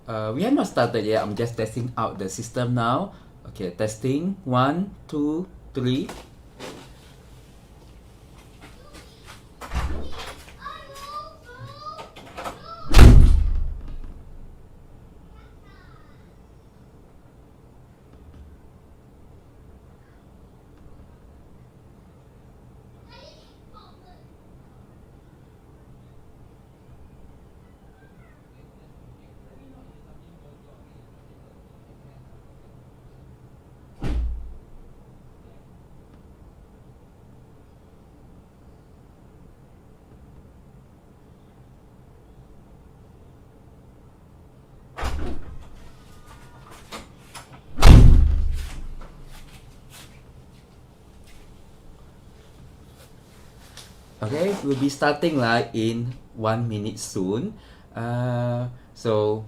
We have not started yet. I'm just testing out the system now. Okay, testing. 1, 2, 3. Okay, we'll be starting like in 1 minute soon. So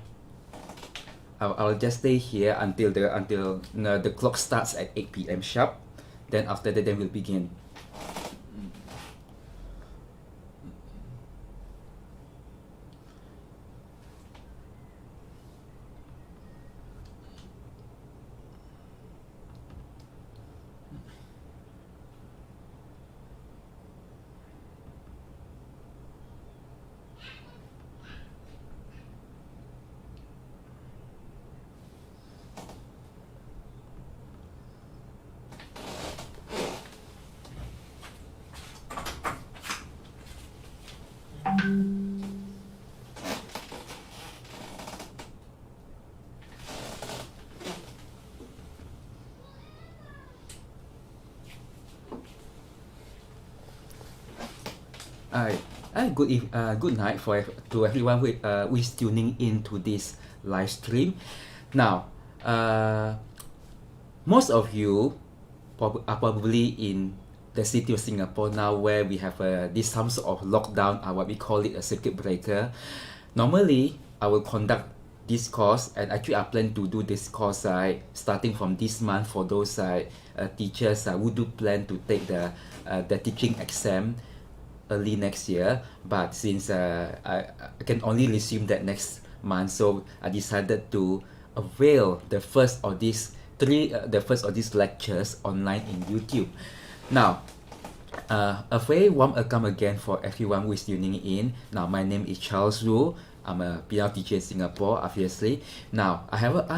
I'll just stay here until the clock starts at 8 p.m. sharp. Then after that, then we'll begin. Alright, good night to everyone who is tuning in to this live stream. Now, most of you are probably in the city of Singapore now, where we have this some sort of lockdown, what we call it a circuit breaker. Normally, I will conduct this course, and actually I plan to do this course starting from this month for those teachers who do plan to take the teaching exam early next year. But since I can only resume that next month, so I decided to avail the first of these lectures online in YouTube. Now, a very warm welcome again for everyone who is tuning in. Now, my name is Charles Wu. I'm a piano teacher in Singapore, obviously. Now, I have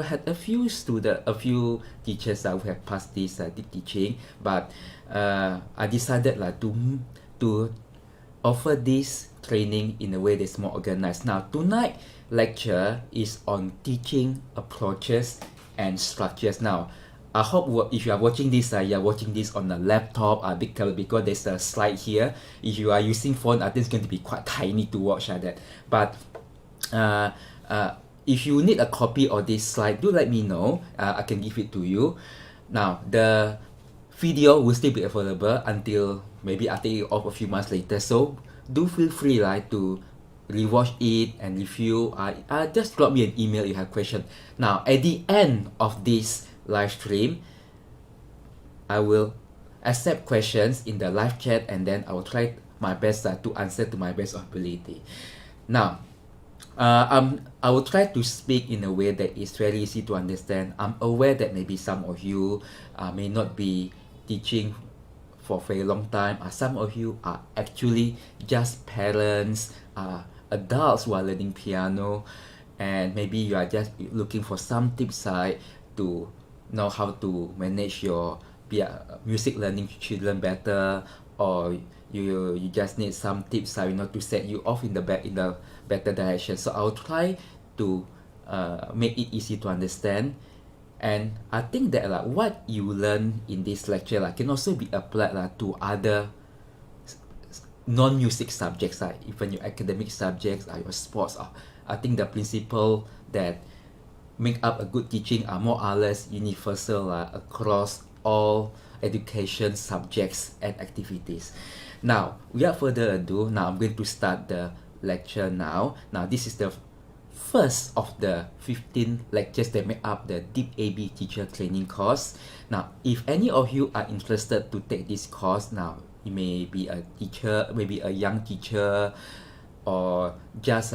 had a few teachers who have passed this deep teaching, but I decided to offer this training in a way that's more organized. Now, tonight lecture is on teaching approaches and structures. Now, I hope if you are watching this, you're watching this on a laptop, because there's a slide here. If you are using phone, I think it's going to be quite tiny to watch that. But if you need a copy of this slide, do let me know. I can give it to you. Now, the video will still be available until maybe I take it off a few months later. So do feel free to rewatch it and review. Just drop me an email if you have questions. Now, at the end of this live stream, I will accept questions in the live chat, and then I will try my best to answer to my best ability. Now, I will try to speak in a way that is very easy to understand. I'm aware that maybe some of you may not be teaching for a very long time. Some of you are actually just parents, adults who are learning piano, and maybe you are just looking for some tips to know how to manage your music learning children better, or you just need some tips to set you off in the better direction. So I'll try to make it easy to understand. And I think that what you learn in this lecture can also be applied to other non-music subjects, even your academic subjects, your sports. I think the principle that make up a good teaching are more or less universal across all education subjects and activities. Now, without further ado, now I'm going to start the lecture now. Now, this is the first of the 15 lectures that make up the DipAB teacher training course. Now, if any of you are interested to take this course, now you may be a teacher, maybe a young teacher, or just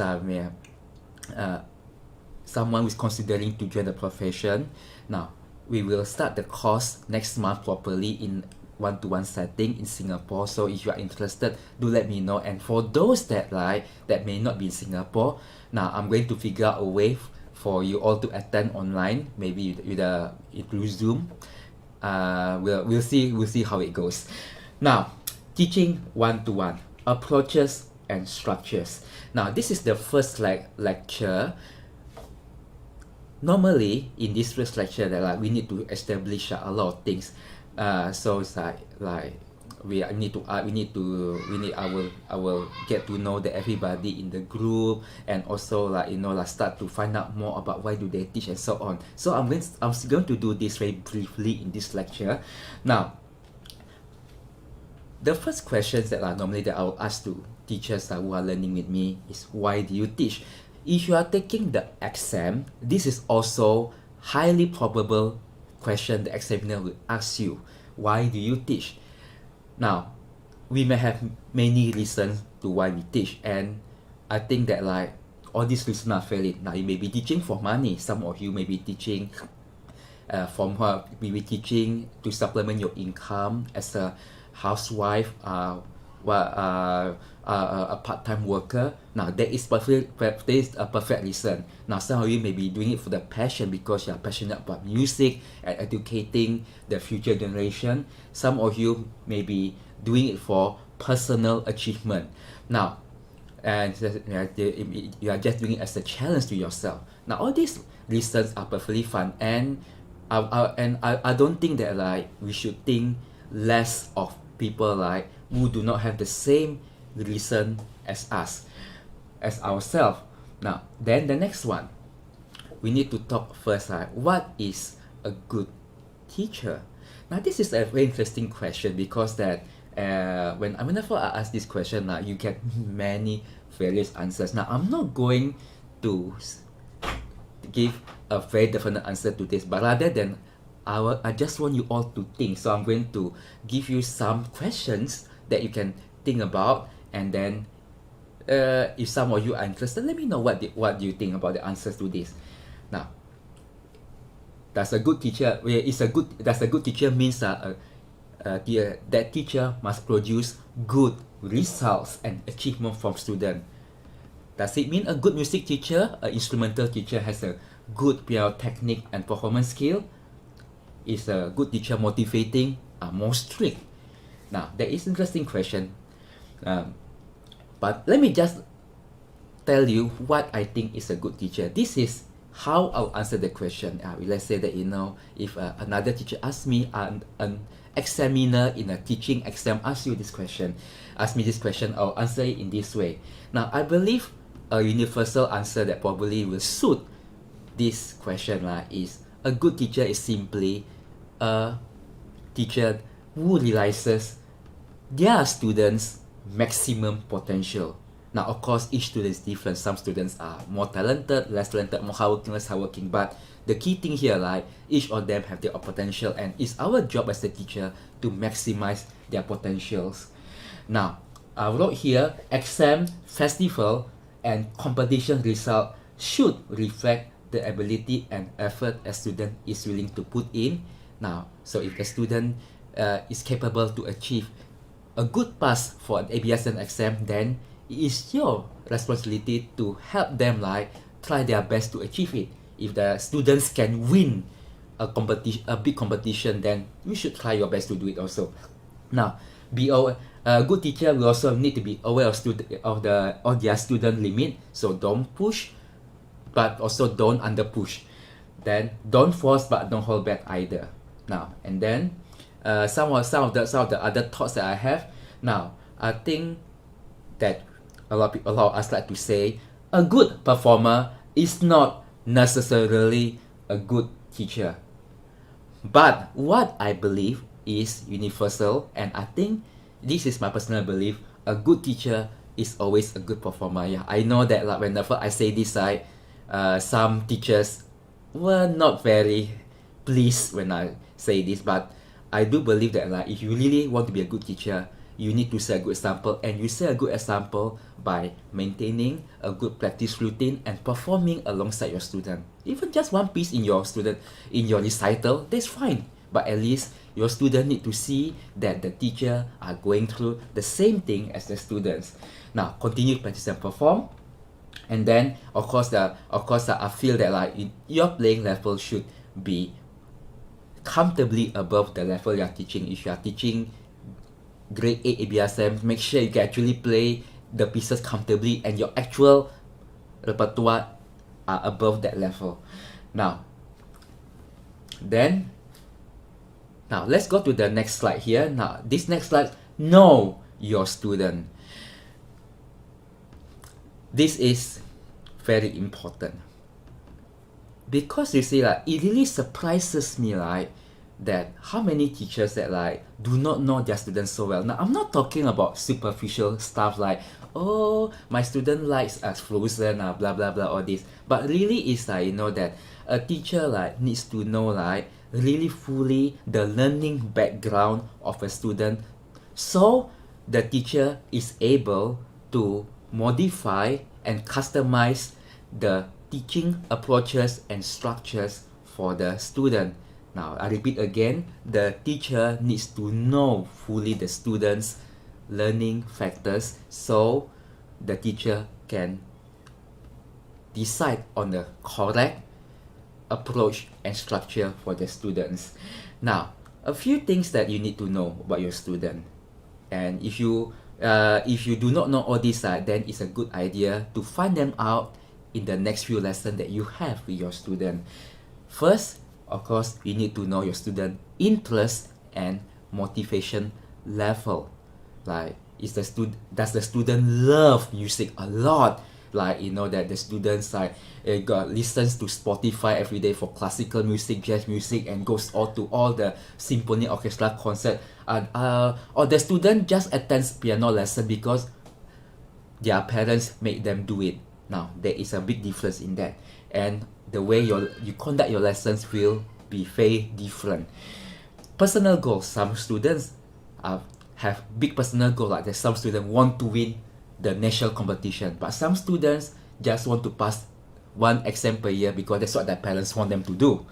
someone who's considering to join the profession. Now, we will start the course next month properly in one-to-one setting in Singapore. So if you are interested, do let me know. And for those that that may not be in Singapore, now I'm going to figure out a way for you all to attend online, maybe through Zoom. We'll see how it goes. Now, teaching one-to-one approaches and structures. Now, this is the first lecture. Normally, in this first lecture, that we need to establish a lot of things. So it's I will get to know everybody in the group, and also start to find out more about why do they teach and so on. So I'm going to do this very briefly in this lecture. Now, the first questions that normally that I will ask to teachers who are learning with me is, why do you teach? If you are taking the exam, this is also highly probable question the examiner will ask you. Why do you teach? Now, we may have many reasons to why we teach, and I think that all these reasons are valid. Now, you may be teaching for money. Some of you may be teaching maybe teaching to supplement your income as a housewife, a part-time worker. Now, there is a perfect reason. Now, some of you may be doing it for the passion because you are passionate about music and educating the future generation. Some of you may be doing it for personal achievement. Now, and you are just doing it as a challenge to yourself. Now, all these reasons are perfectly fun, and I don't think that we should think less of people who do not have the same reason as us, as ourselves. Now, then the next one, we need to talk first. What is a good teacher? Now, this is a very interesting question because whenever I ask this question, you get many various answers. Now, I'm not going to give a very definite answer to this, but rather than I just want you all to think. So I'm going to give you some questions that you can think about, and then if some of you are interested, let me know what you think about the answers to this. Now, does a good teacher means that teacher must produce good results and achievement from student? Does it mean a good music teacher, an instrumental teacher, has a good piano technique and performance skill? Is a good teacher motivating or more strict? Now, that is an interesting question. But let me just tell you what I think is a good teacher. This is how I'll answer the question. Let's say that, if another teacher asks me, an examiner in a teaching exam asks me this question, I'll answer it in this way. Now, I believe a universal answer that probably will suit this question is, a good teacher is simply a teacher who realizes their students' maximum potential. Now, of course, each student is different. Some students are more talented, less talented, more hardworking, less hardworking. But the key thing here, each of them have their potential, and it's our job as a teacher to maximize their potentials. Now, I wrote here, exam, festival, and competition result should reflect the ability and effort a student is willing to put in. Now, so if the student is capable to achieve a good pass for an ABSM exam, then it is your responsibility to help them try their best to achieve it. If the students can win a big competition, then you should try your best to do it also. Now, a good teacher will also need to be aware of their student limit. So don't push, but also don't under push. Then don't force, but don't hold back either. Now, and then some of the other thoughts that I have. Now, I think that a lot of us like to say a good performer is not necessarily a good teacher. But what I believe is universal, and I think this is my personal belief, a good teacher is always a good performer. Yeah, I know that whenever I say this, some teachers were not very pleased when I say this, but I do believe that if you really want to be a good teacher, you need to set a good example, and you set a good example by maintaining a good practice routine and performing alongside your student. Even just one piece in your recital, that's fine. But at least your student need to see that the teacher are going through the same thing as the students. Now, continue practice and perform. And then, of course, I feel that like your playing level should be comfortably above the level you are teaching. If you are teaching grade 8 ABRSM, make sure you can actually play the pieces comfortably and your actual repertoire are above that level. Now let's go to the next slide here. Now, this next slide, know your student. This is very important because you see, like, it really surprises me, like, that how many teachers that like do not know their students so well. Now, I'm not talking about superficial stuff like, oh, my student likes Frozen, blah blah blah, all this. But really, it's like, you know, that a teacher like needs to know like really fully the learning background of a student, so the teacher is able to modify and customize the teaching approaches and structures for the student. Now, I repeat again, the teacher needs to know fully the student's learning factors, so the teacher can decide on the correct approach and structure for the students. Now, a few things that you need to know about your student. And if you do not know all this, then it's a good idea to find them out in the next few lessons that you have with your student. First, of course, you need to know your student interest and motivation level. Like, does the student love music a lot? Like, you know, that the students like listens to Spotify every day for classical music, jazz music, and goes to all the symphony orchestra concert. Or the student just attends piano lesson because their parents make them do it. Now, there is a big difference in that, and the way you conduct your lessons will be very different. Personal goals. Some students have big personal goals, like that some students want to win the national competition, but some students just want to pass one exam per year because that's what their parents want them to do.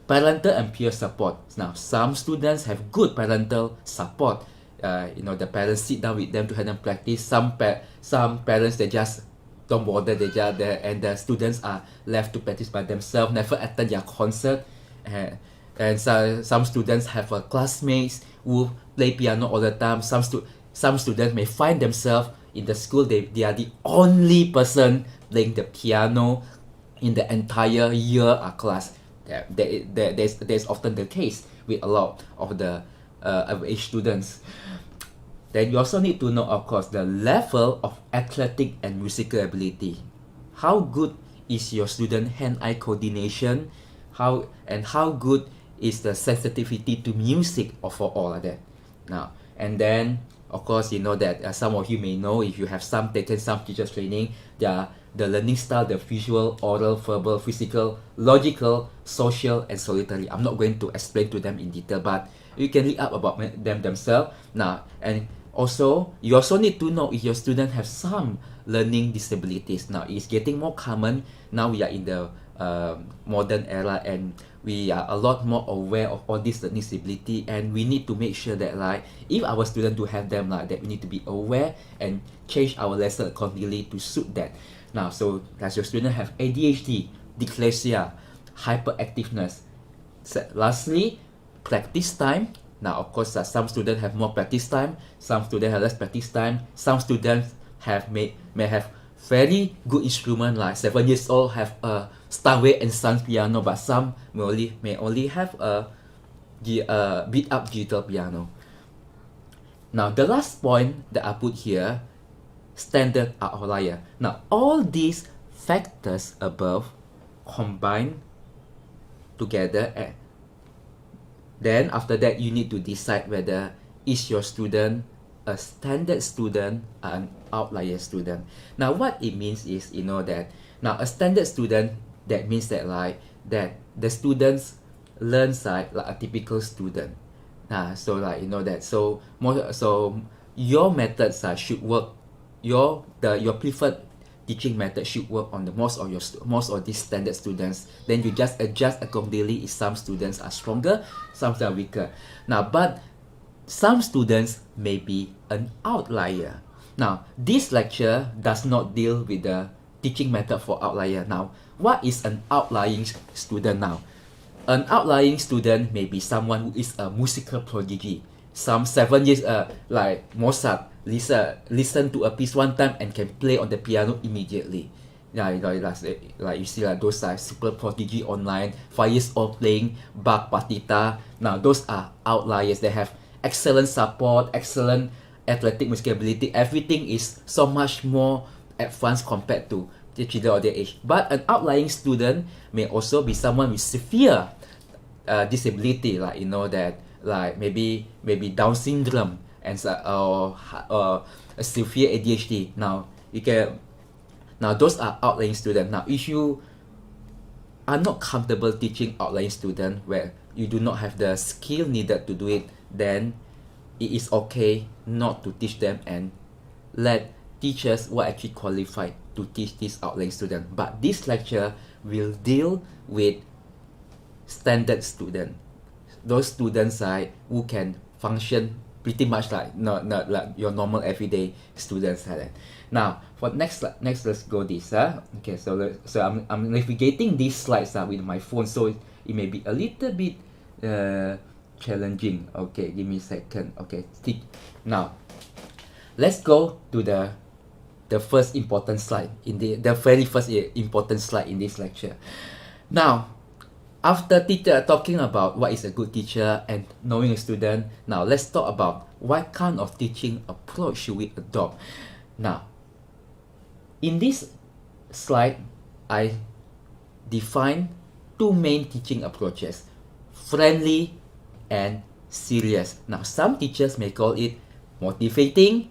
Parental and peer support. Now, some students have good parental support. You know, the parents sit down with them to help them practice. Some parents, they just don't bother, they just there, and the students are left to practice by themselves, never attend their concert. And some students have classmates who play piano all the time. Some students may find themselves in the school, they are the only person playing the piano in the entire year class. That's often the case with a lot of the average students. Then you also need to know, of course, the level of athletic and musical ability. How good is your student hand-eye coordination? How good is the sensitivity to music for all of that? Now, and then, of course, you know that some of you may know, if you have taken some teachers training, the learning style, the visual, oral, verbal, physical, logical, social, and solitary. I'm not going to explain to them in detail, but you can read up about them themselves. Now, and also, you also need to know if your student have some learning disabilities. Now, it's getting more common. Now we are in the modern era, and we are a lot more aware of all this learning disability, and we need to make sure that, like, if our students do have them like that, we need to be aware and change our lesson accordingly to suit that. Now, so does your student have ADHD, dyslexia, hyperactiveness? So, lastly, practice time. Now, of course, some students have more practice time, some students have less practice time. Some students may have very good instrument, like 7 years old have a Starway and Sons piano, but some may only have a beat up digital piano. Now, the last point that I put here, standard outlier. Now, all these factors above combine together, and then after that you need to decide whether is your student a standard student or an outlier student. Now, what it means is, you know, that now a standard student, that means that, like, that the students learns like a typical student. So like you know that so your methods should work. Your preferred teaching method should work on the most of these standard students. Then you just adjust accordingly if some students are stronger, some are weaker. Now, but some students may be an outlier. Now, this lecture does not deal with the teaching method for outlier. Now, what is an outlying student now? An outlying student may be someone who is a musical prodigy. Some 7 years, like Mozart, listen to a piece one time and can play on the piano immediately. Yeah, like you see, like those are super prodigy online, 5 years old playing Bach partita. Now, those are outliers. They have excellent support, excellent athletic musical ability. Everything is so much more advanced compared to the children of their age. But an outlying student may also be someone with severe disability, like you know that, like maybe Down syndrome and or a severe ADHD. Now those are outlying students. Now, if you are not comfortable teaching outlying students where you do not have the skill needed to do it, then it is okay not to teach them and let teachers who are actually qualified to teach these outlying students. But this lecture will deal with standard students, those students who can function pretty much like not like your normal everyday students. Now, for next let's go this. Okay, so I'm navigating these slides with my phone, so it may be a little bit challenging. Okay, give me a second. Okay, now let's go to the first important slide in the very first important slide in this lecture. Now, after talking about what is a good teacher and knowing a student, now let's talk about what kind of teaching approach should we adopt. Now, in this slide, I define two main teaching approaches: friendly and serious. Now, some teachers may call it motivating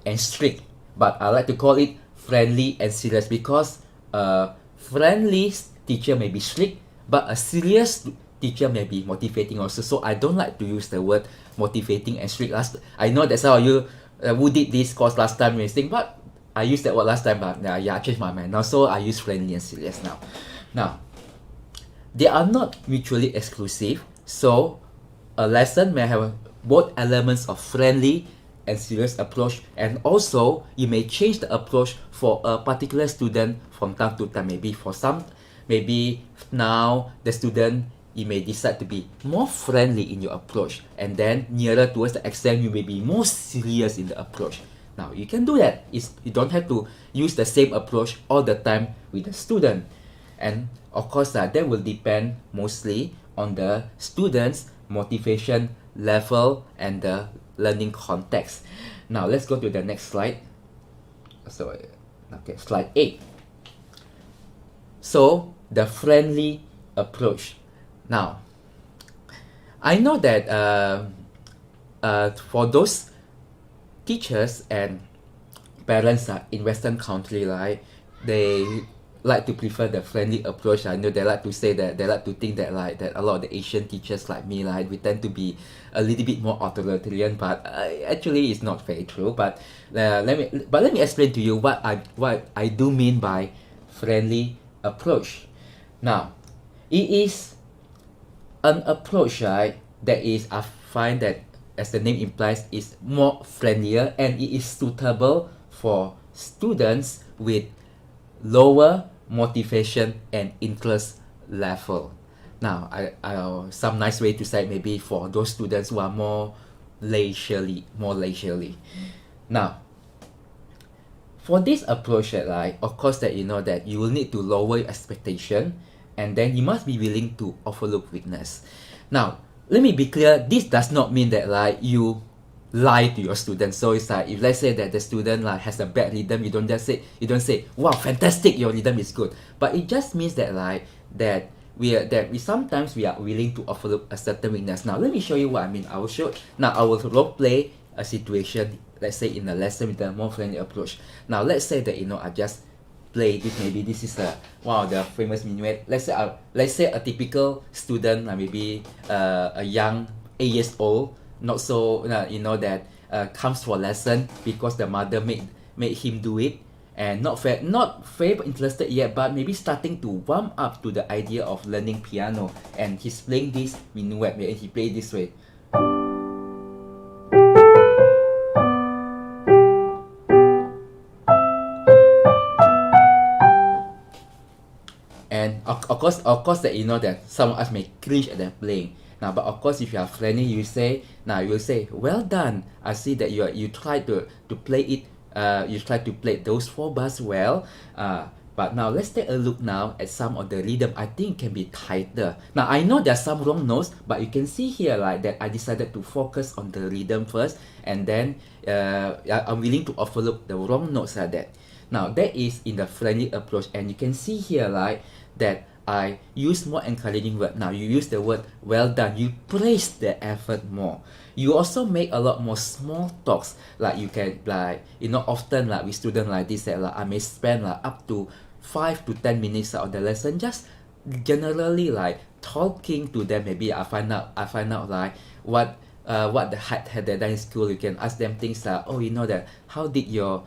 and strict, but I like to call it friendly and serious because a friendly teacher may be strict, but a serious teacher may be motivating also. So I don't like to use the word motivating and strict. I know that's how you who did this course last time, but I used that word last time, but I changed my mind now. So I use friendly and serious now. Now, they are not mutually exclusive. So a lesson may have both elements of friendly and serious approach, and also you may change the approach for a particular student from time to time. Maybe now the student, you may decide to be more friendly in your approach, and then nearer towards the exam you may be more serious in the approach. Now you can do that. You don't have to use the same approach all the time with the student, and of course that will depend mostly on the student's motivation level and the learning context. Now let's go to the next slide. So okay, slide 8. So the friendly approach. Now, I know that for those teachers and parents in Western country, they like to prefer the friendly approach. I know they like to say that they like to think that that a lot of the Asian teachers like me, we tend to be a little bit more authoritarian, but actually it's not very true. But let me explain to you what I do mean by friendly approach. Now, it is an approach that is, I find that, as the name implies, is more friendlier, and it is suitable for students with lower motivation and interest level. Now, some nice way to say it, maybe for those students who are more leisurely. Now, for this approach, of course, that you know that you will need to lower your expectation, and then you must be willing to overlook weakness. Now, let me be clear. This does not mean that you lie to your students. So it's if let's say that the student has a bad rhythm, you don't say, wow, fantastic, your rhythm is good. But it just means that we sometimes are willing to overlook a certain weakness. Now let me show you what I mean. I will role play a situation, let's say in a lesson with a more friendly approach. Now let's say that I just play this. Maybe this is one of the famous minuet. Let's say a typical student, maybe a young 8 years old, not so that comes for lesson because the mother made him do it, and not very interested yet, but maybe starting to warm up to the idea of learning piano, and he's playing this minuet and he played this way. And of course that that some of us may cringe at that playing. Now, but of course, if you are friendly, you will say, well done. I see that you try to play it. You try to play those 4 bars well. But now let's take a look now at some of the rhythm. I think can be tighter. Now I know there's some wrong notes, but you can see here like that I decided to focus on the rhythm first, and then I'm willing to overlook the wrong notes like that. Now that is in the friendly approach, and you can see here like that I use more encouraging word. Now you use the word well done. You praise the effort more. You also make a lot more small talks. Like you can often like with students like this that I may spend like up to 5 to 10 minutes of the lesson just generally like talking to them. Maybe I find out like what the had they done in school. You can ask them things like, oh, that how did your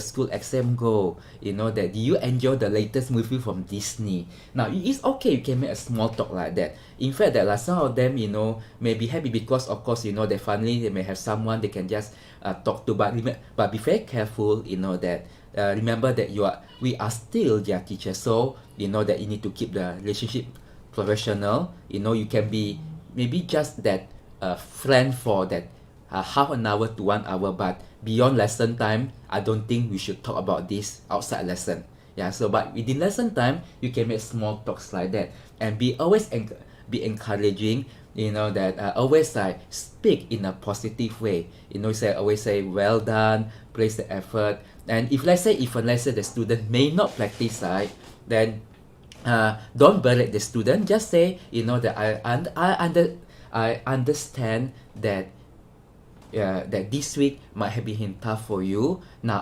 school exam go? That do you enjoy the latest movie from Disney? Now it's okay, you can make a small talk like that. In fact, that like some of them may be happy because of course their family, they may have someone they can just talk to, but be very careful. That remember that we are still their teachers, so that you need to keep the relationship professional. You can be maybe just that friend for that half an hour to 1 hour, but beyond lesson time, I don't think we should talk about this outside lesson. Yeah, so but within lesson time, you can make small talks like that, and be encouraging. That always like speak in a positive way. Always say well done, praise the effort. And if let's say the student may not practice, right, then don't berate the student. Just say that I understand that that this week might have been tough for you. Now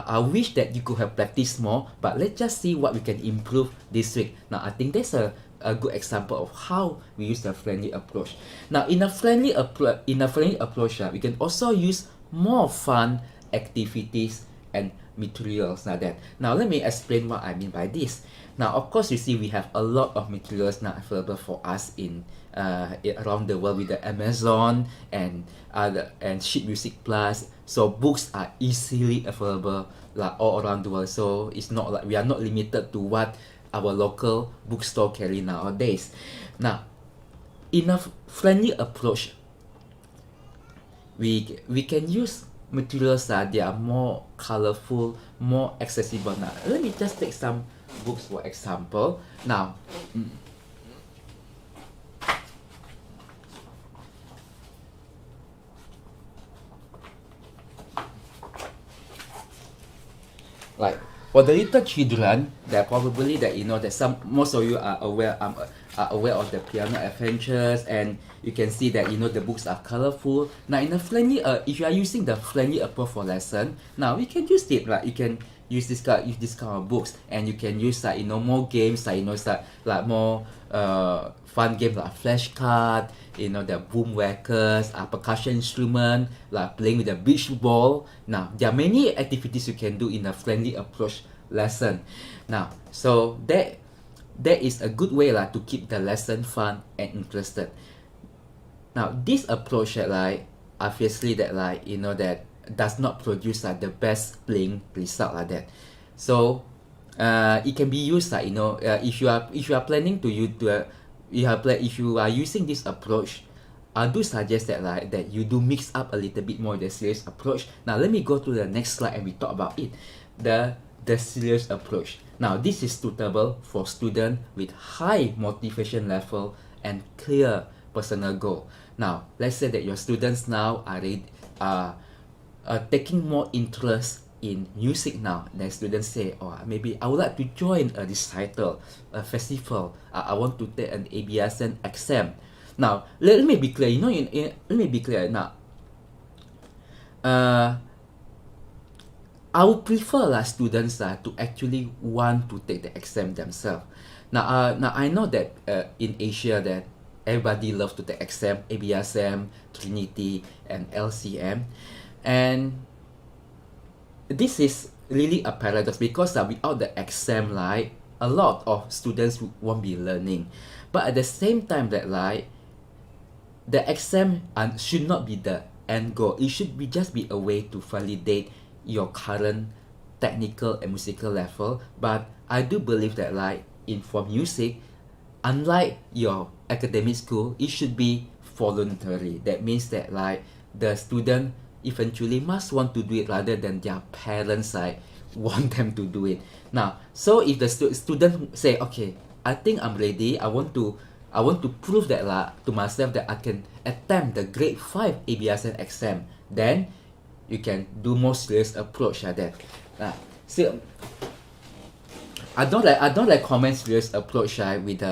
I wish that you could have practiced more, but let's just see what we can improve this week. Now I think that's a good example of how we use the friendly approach. Now in a friendly approach, we can also use more fun activities and materials. Now let me explain what I mean by this. Now of course you see we have a lot of materials now available for us in around the world with the Amazon and Sheet Music Plus. So books are easily available like all around the world. So it's not like we are not limited to what our local bookstore carry nowadays. Now in a friendly approach, we can use materials that they are more colorful, more accessible. Now let me just take some books for example. Now like for the little children, that probably that that most of you are aware of the piano adventures, and you can see that the books are colorful. Now in a friendly if you are using the friendly approach for lesson, now we can use it, like you can use this kind of books, and you can use like more games, like like more fun games like flashcard, the boom whackers, percussion instrument, like playing with a beach ball. Now there are many activities you can do in a friendly approach lesson. Now so that is a good way to keep the lesson fun and interested. Now this approach obviously that does not produce the best playing result like that. So it can be used if you are planning to if you are using this approach, I do suggest that you do mix up a little bit more the serious approach. Now let me go to the next slide and we talk about it. The serious approach. Now this is suitable for students with high motivation level and clear personal goal. Now let's say that your students now are taking more interest in music now. Then students say, oh, maybe I would like to join a recital, a festival. I want to take an ABSN exam. Now let me be clear. Let me be clear now. I would prefer students to actually want to take the exam themselves. Now I know that in Asia that everybody loves to take exam, ABRSM, Trinity, and LCM. And this is really a paradox because without the exam, like, a lot of students won't be learning. But at the same time that, like, the exam should not be the end goal. It should be just be a way to validate your current technical and musical level. But I do believe that, like, for music, unlike your academic school, it should be voluntary. That means that, like, the student eventually must want to do it rather than their parents, like, want them to do it. Now, so if the student say, okay, I think I'm ready, I want to prove that, to myself that I can attempt the grade 5 ABRSM exam, then you can do more serious approach like that. So I don't like common serious approach with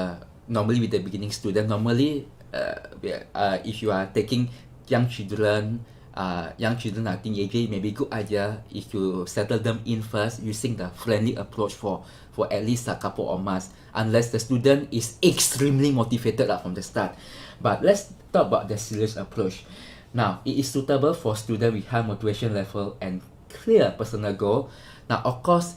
normally with the beginning student. Normally, if you are taking young children, are teenagers, maybe good idea if you settle them in first using the friendly approach for at least a couple of months, unless the student is extremely motivated from the start. But let's talk about the serious approach. Now, it is suitable for students with high motivation level and clear personal goal. Now, of course,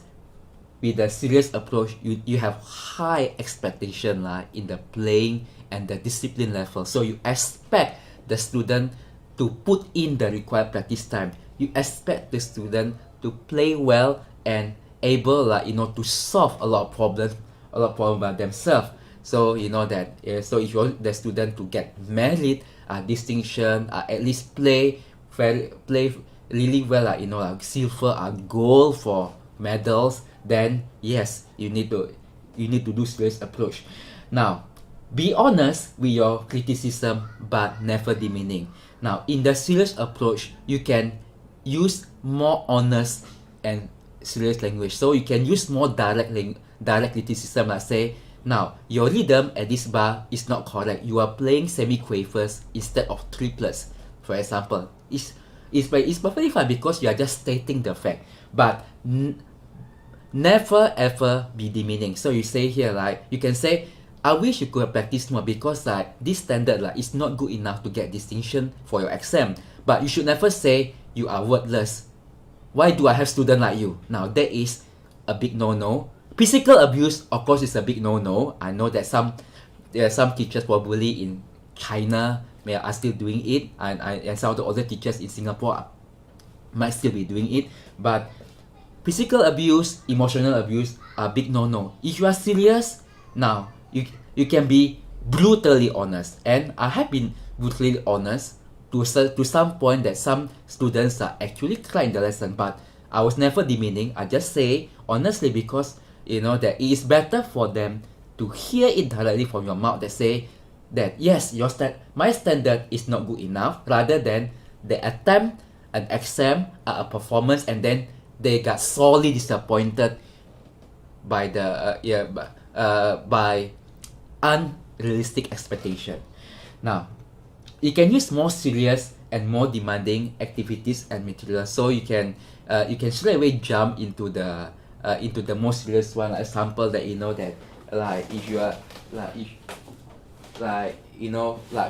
with the serious approach, you have high expectation in the playing and the discipline level. So you expect the student to put in the required practice time. You expect the student to play well and able to solve a lot of problems by themselves. So you know that so if you want the student to get merit, distinction, at least play really well, silver or gold for medals, then yes, you need to do serious approach. Now, be honest with your criticism, but never demeaning. Now, in the serious approach, you can use more honest and serious language. So you can use more direct criticism, like say, now, your rhythm at this bar is not correct. You are playing semiquavers instead of triplets, for example. It's perfectly fine because you are just stating the fact. But never ever be demeaning. So you say here, you can say, I wish you could have practiced more because this standard is not good enough to get distinction for your exam. But you should never say you are worthless. Why do I have students like you? Now, that is a big no-no. Physical abuse, of course, is a big no-no. I know that there are some teachers probably in China are still doing it, and some of the other teachers in Singapore might still be doing it. But physical abuse, emotional abuse are big no-no. If you are serious, now you can be brutally honest, and I have been brutally honest to some point that some students are actually crying the lesson, but I was never demeaning. I just say honestly because that it is better for them to hear it directly from your mouth that say that yes, my standard is not good enough, rather than they attempt an exam, a performance, and then they got sorely disappointed by by unrealistic expectation. Now, you can use more serious and more demanding activities and materials. So you can straight away jump into the more serious one. Like example that that if you are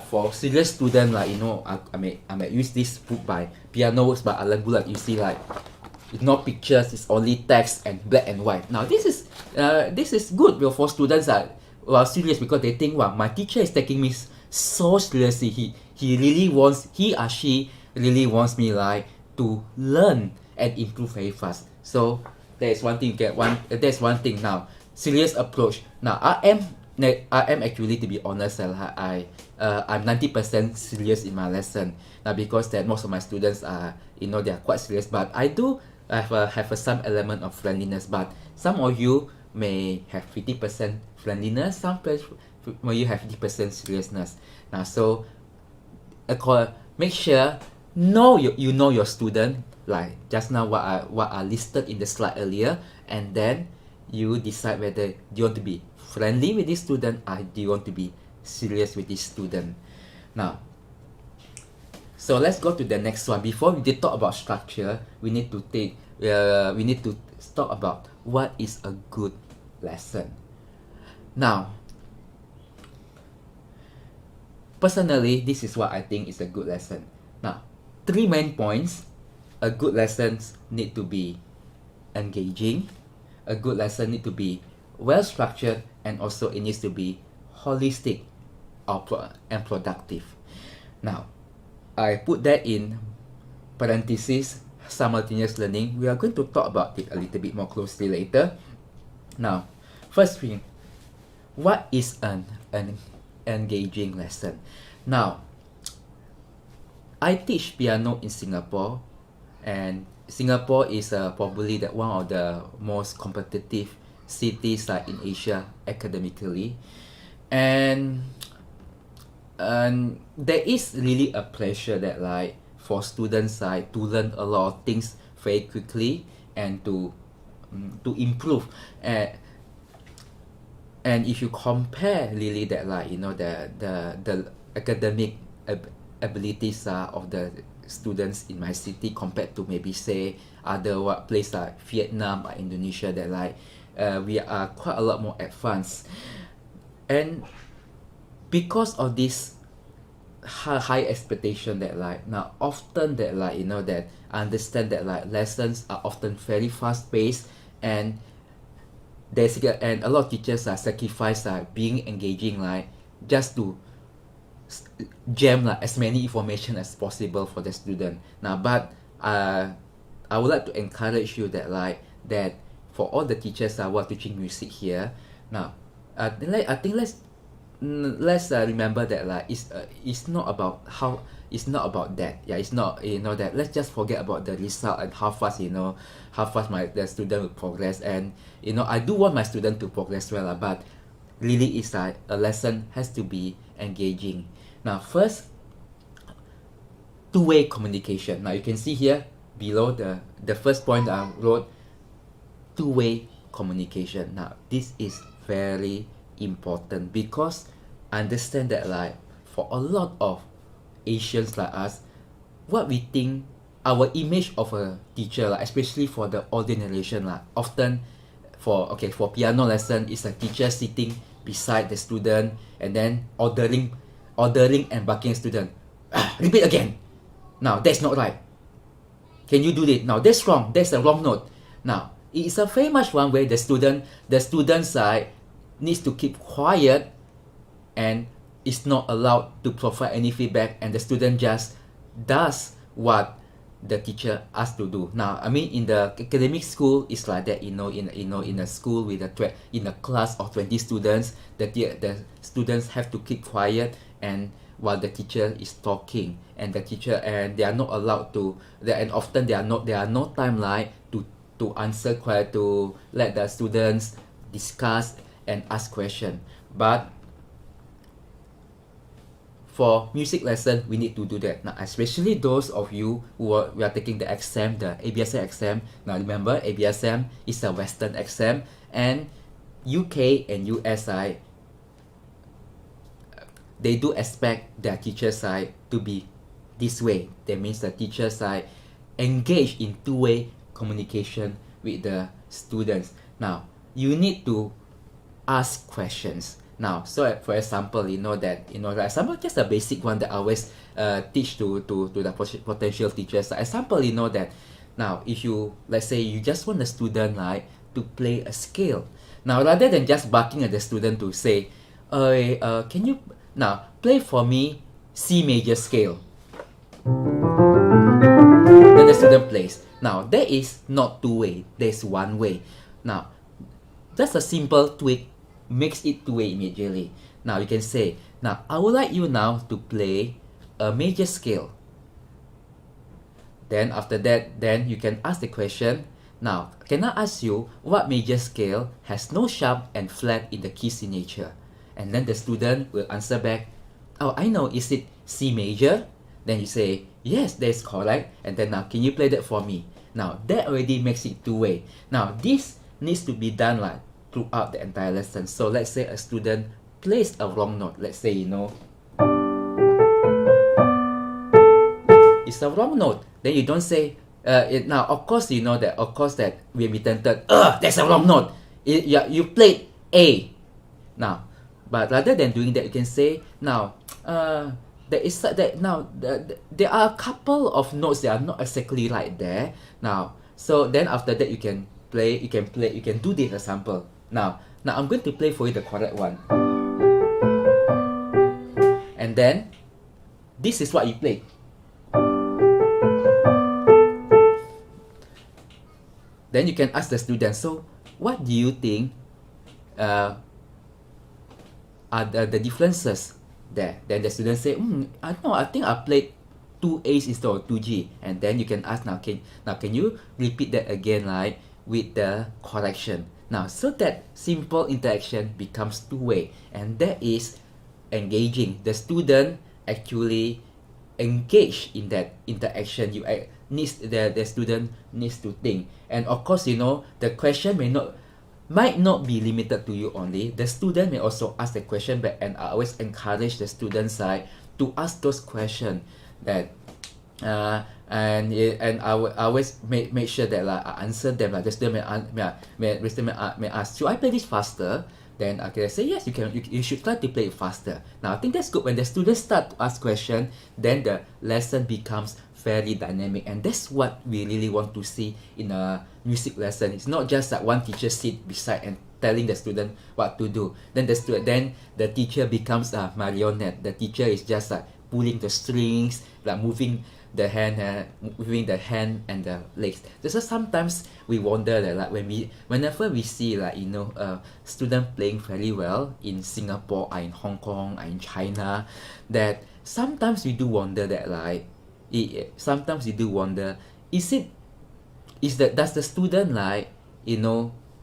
for serious student I may use this book by Piano Works by Alan Bullock. You see it's not pictures, it's only text and black and white. Now this is good for students that are serious because they think, wow, my teacher is taking me so seriously. He or she really wants me to learn and improve very fast. So that is one thing. That's one thing. Now, serious approach. Now I am actually, to be honest, I'm 90% serious in my lesson. Now because that most of my students are they are quite serious, but I do have some element of friendliness. But some of you may have 50% friendliness, some may you have 50% seriousness. Now, so make sure you know your student, like just now what are listed in the slide earlier, and then you decide whether you want to be friendly with this student or do you want to be serious with this student. Now, so let's go to the next one. Before we did talk about structure, we need to talk about what is a good lesson. Now, personally, this is what I think is a good lesson. Now, 3 main points. A good lesson need to be engaging. A good lesson need to be well structured, and also it needs to be holistic and productive. Now, I put that in parentheses, simultaneous learning. We are going to talk about it a little bit more closely later. Now, first thing, what is an engaging lesson? Now, I teach piano in Singapore, and Singapore is probably one of the most competitive cities in Asia academically, and there is really a pressure that for students to learn a lot of things very quickly and to improve, and if you compare really that the academic abilities of the students in my city compared to maybe say other place like Vietnam or Indonesia, that we are quite a lot more advanced, and because of this high expectation that now often that that I understand that lessons are often very fast paced, and and a lot of teachers sacrifice being engaging just to jam as many information as possible for the student. Now, but I would like to encourage you that that for all the teachers who are teaching music here, now I think let's remember that it's not about how, it's not about that. Yeah, it's not that let's just forget about the result and how fast the student will progress. And I do want my student to progress well, but really it's a lesson has to be engaging. Now, first, two-way communication. Now you can see here below the first point I wrote, two-way communication. Now this is very important because I understand that for a lot of Asians like us, what we think, our image of a teacher, especially for the older generation, often for piano lesson, is a teacher sitting beside the student and then ordering and barking student. Repeat again. Now that's not right. Can you do it? Now that's wrong. That's a wrong note. Now it is a very much one way the student side needs to keep quiet and is not allowed to provide any feedback, and the student just does what the teacher asked to do. Now, I mean, in the academic school, it's like that. In a school with in a class of 20 students, the students have to keep quiet and while the teacher is talking, and they are not allowed to. And often there are no timeline to answer to let the students discuss and ask question. But for music lesson, we need to do that. Now, especially those of you who are taking the exam, the ABSM exam. Now, remember, ABSM is a Western exam, and UK and USI, they do expect their teacher side to be this way. That means the teacher side engage in two-way communication with the students. Now, you need to ask questions. Now, so for example, example, just a basic one that I always teach to the potential teachers. Example, that now if let's say you just want the student to play a scale. Now, rather than just barking at the student to say, can you now play for me C major scale? Then the student plays. Now, that is not two-way. There's one way. Now, just a simple tweak makes it two-way immediately. Now you can say, now I would like you now to play a major scale. Then after that, then you can ask the question, now can I ask you what major scale has no sharp and flat in the key signature? And then the student will answer back, oh, I know, is it C major? Then you say, yes, that is correct. And then now, can you play that for me? Now that already makes it two-way. Now this needs to be done throughout the entire lesson. So let's say a student plays a wrong note. Let's say, it's a wrong note. Then you don't say, now of course that we'll be tempted, that's a wrong note. You played A. Now, but rather than doing that, you can say now, there are a couple of notes that are not exactly right there. Now, so then after that you can do the example. Now I'm going to play for you the correct one. And then this is what you play. Then you can ask the student, so what do you think are the differences there? Then the student say, I think I played 2A's instead of 2G. And then you can ask, now can you repeat that again, like with the correction? Now, so that simple interaction becomes two-way, and that is engaging. The student actually engage in that interaction. The student needs to think, and of course, the question might not be limited to you only. The student may also ask the question back, and I always encourage the student side to ask those questions that and I always make sure that I answer them. Like the student may ask, should I play this faster? Then I can say, yes, you should try to play it faster. Now I think that's good. When the students start to ask questions, then the lesson becomes very dynamic, and that's what we really want to see in a music lesson. It's not just that one teacher sit beside and telling the student what to do. Then the teacher becomes a marionette. The teacher is just like pulling the strings, like moving the hand and the legs. So sometimes we wonder that, like whenever we see a student playing very well in Singapore or in Hong Kong or in China, that sometimes we do wonder that does the student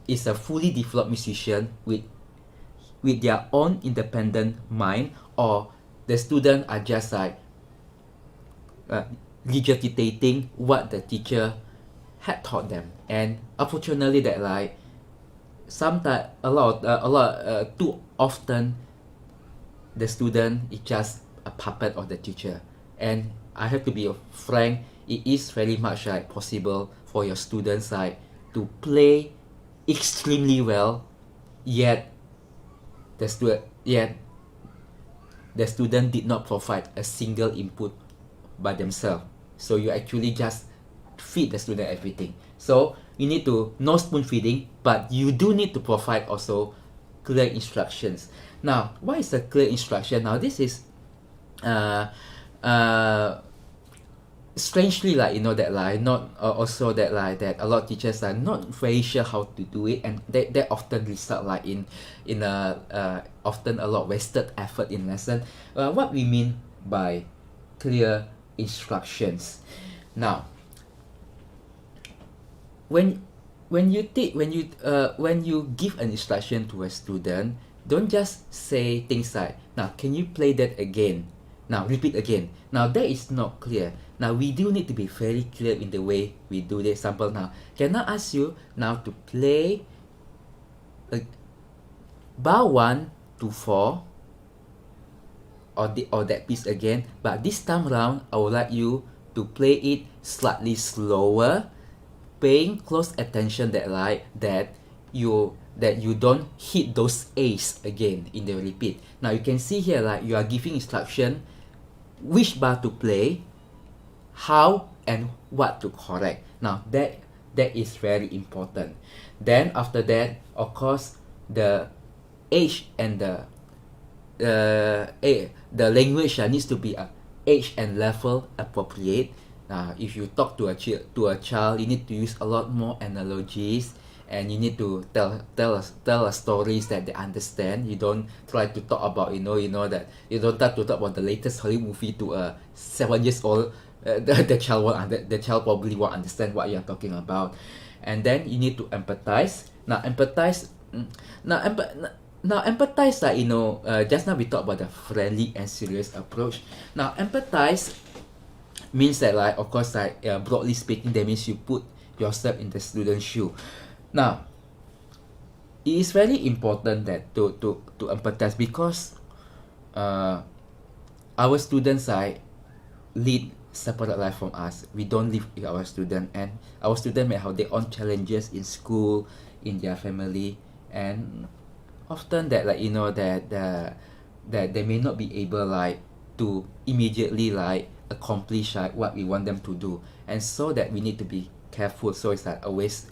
is a fully developed musician with their own independent mind, or the student are just regurgitating what the teacher had taught them. And unfortunately, that sometimes too often the student is just a puppet of the teacher. And I have to be frank, it is very much possible for your students to play extremely well, yet the student did not provide a single input by themselves. So you actually just feed the student everything. So you need to no spoon feeding, but you do need to provide also clear instructions. Now, what is a clear instruction? Now this is strangely that a lot of teachers are not very sure how to do it, and that often result in often a lot of wasted effort in lesson. What we mean by clear instructions. Now, when you give an instruction to a student, don't just say things like, now can you play that again? Now repeat again. Now that is not clear. Now we do need to be very clear in the way we do the example. Now, can I ask you now to play bar 1 to 4 or that piece again, but this time around I would like you to play it slightly slower, paying close attention that you don't hit those A's again in the repeat. Now you can see here you are giving instruction which bar to play, how and what to correct. Now that is very important. Then after that, of course, the age and the language needs to be age and level appropriate. If you talk to a child, you need to use a lot more analogies, and you need to tell stories that they understand. You don't try to talk about you don't try to talk about the latest Hollywood movie to a 7 years old. The child probably won't understand what you are talking about. And then you need to empathize. Empathize, just now we talked about the friendly and serious approach. Now empathize means that of course broadly speaking, that means you put yourself in the student's shoe. Now it is very important that to empathize, because our students lead separate life from us. We don't live with our student, and our student may have their own challenges in school, in their family, and often that like that they may not be able like to immediately like accomplish like what we want them to do, and so that we need to be careful. So it's like always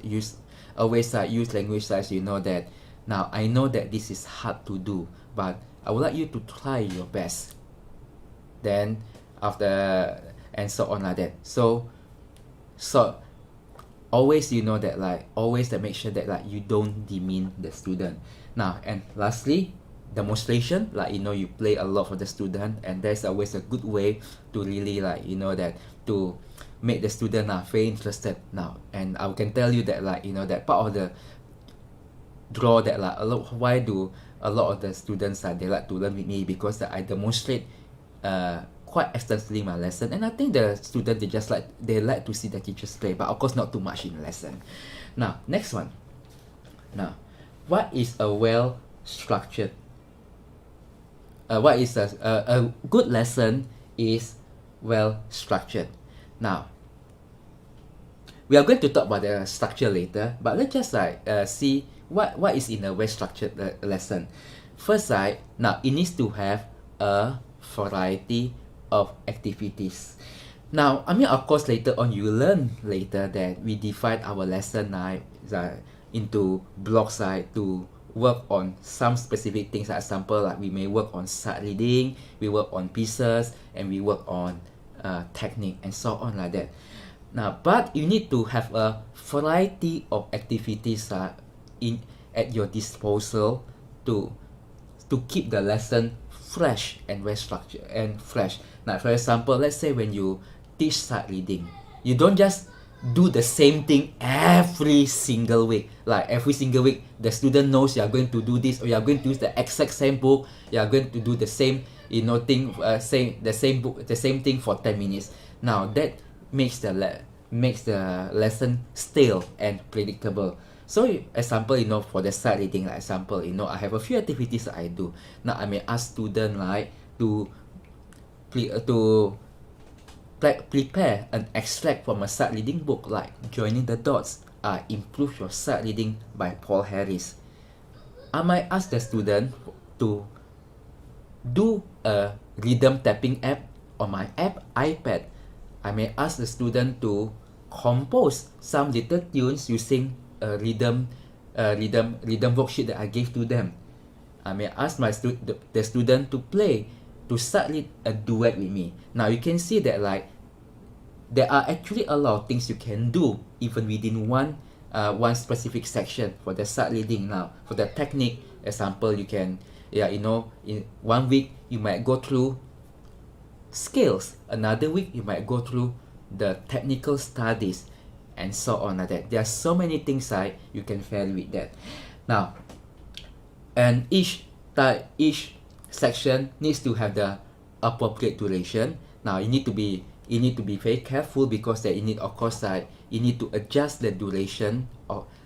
like use language like that now I know that this is hard to do, but I would like you to try your best. Then after and so on like that. So always that like always that make sure that like you don't demean the student. Now and lastly, demonstration, like you play a lot for the student, and there's always a good way to really like that to make the student very interested. Now and I can tell you that like that part of the draw that like why do a lot of the students they like to learn with me, because I demonstrate quite extensively my lesson, and I think the students they like to see the teachers play, but of course not too much in the lesson. Now next one. Now what is a well structured what is a good lesson is well structured. Now we are going to talk about the structure later, but let's just like see what is in a well structured lesson. First, now it needs to have a variety of activities. Now I mean, of course later on you learn later that we divide our lesson into blocks to work on some specific things. Like example, like we may work on sight reading, we work on pieces, and we work on technique, and so on like that. Now but you need to have a variety of activities at your disposal to keep the lesson fresh and well structured and fresh. Now for example, let's say when you teach sight reading, you don't just do the same thing every single week. Like every single week the student knows you are going to do this, or you are going to use the exact same book, you are going to do the same thing, the same thing for 10 minutes. Now that makes the lesson stale and predictable. So example, for the sight reading, like example, I have a few activities that I do. Now I may ask student like to prepare an extract from a sight reading book, like Joining the Dots, Improve Your Sight Reading by Paul Harris. I might ask the student to do a rhythm tapping app on my iPad. I may ask the student to compose some little tunes using a rhythm worksheet that I gave to them. I may ask the student to sight read a duet with me. Now you can see that like there are actually a lot of things you can do even within one specific section for the sight reading. Now for the technique example, you can in 1 week you might go through scales, another week you might go through the technical studies, and so on like that. There are so many things you can vary with that. Now and each section needs to have the appropriate duration. Now you need to be very careful, because that you need, of course, you need to adjust the duration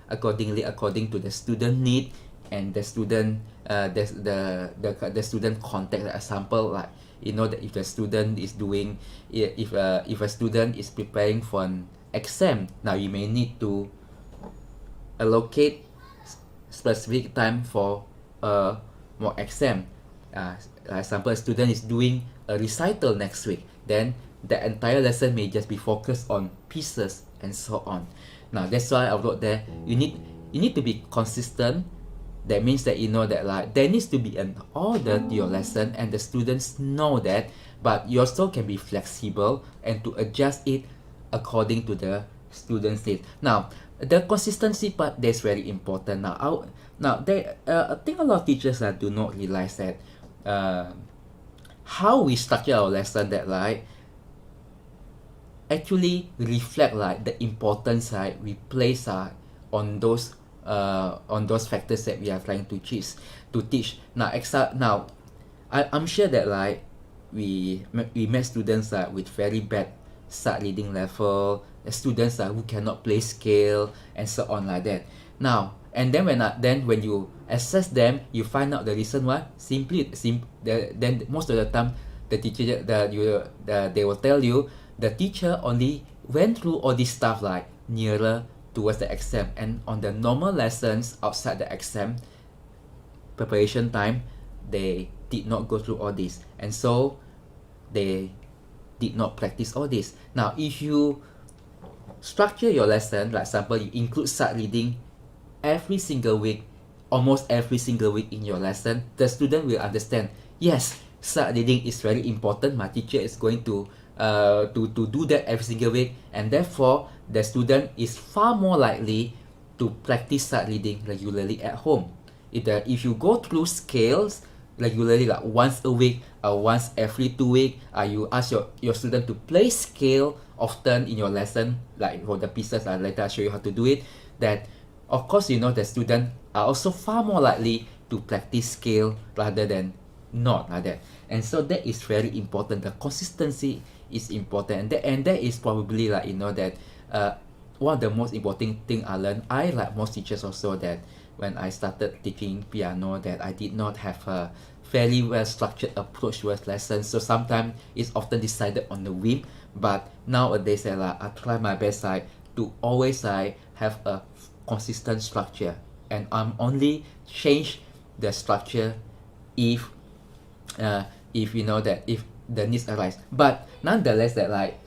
according to the student need and the student the student context. Example, like that if the student is doing if a student is preparing for an exam, now you may need to allocate specific time for more exam. Example, a student is doing a recital next week, then the entire lesson may just be focused on pieces, and so on. Now that's why I wrote there, you need to be consistent. That means that that like there needs to be an order to your lesson, and the students know that, but you also can be flexible and to adjust it according to the students' needs. Now the consistency part, that's very important. Now I think a lot of teachers do not realize that how we structure our lesson that like actually reflect like the importance we place on those factors that we are trying to teach. Now I'm sure that like we met students with very bad sight reading level, students who cannot play scale, and so on like that. Now and then when you assess them, you find out the reason why. Then most of the time the teacher they will tell you the teacher only went through all this stuff like nearer towards the exam, and on the normal lessons outside the exam, preparation time, they did not go through all this, and so they did not practice all this. Now, if you structure your lesson, like example, you include sight reading every single week, almost every single week in your lesson, the student will understand, yes, sight reading is very important. My teacher is going to do that every single week, and therefore the student is far more likely to practice sight reading regularly at home. If you go through scales regularly, like once a week or once every 2 weeks, you ask your student to play scale often in your lesson, like for the pieces, later I'll show you how to do it, that of course you know the student are also far more likely to practice scale rather than not like that. And so that is very important. The consistency is important, and that is probably like, you know, that one of the most important thing I learned. I, like most teachers also, that when I started teaching piano, that I did not have a fairly well structured approach towards lessons. So sometimes it's often decided on the whim. But nowadays, I try my best to always have a consistent structure, and I'm only change the structure if you know that if the needs arise. But nonetheless, that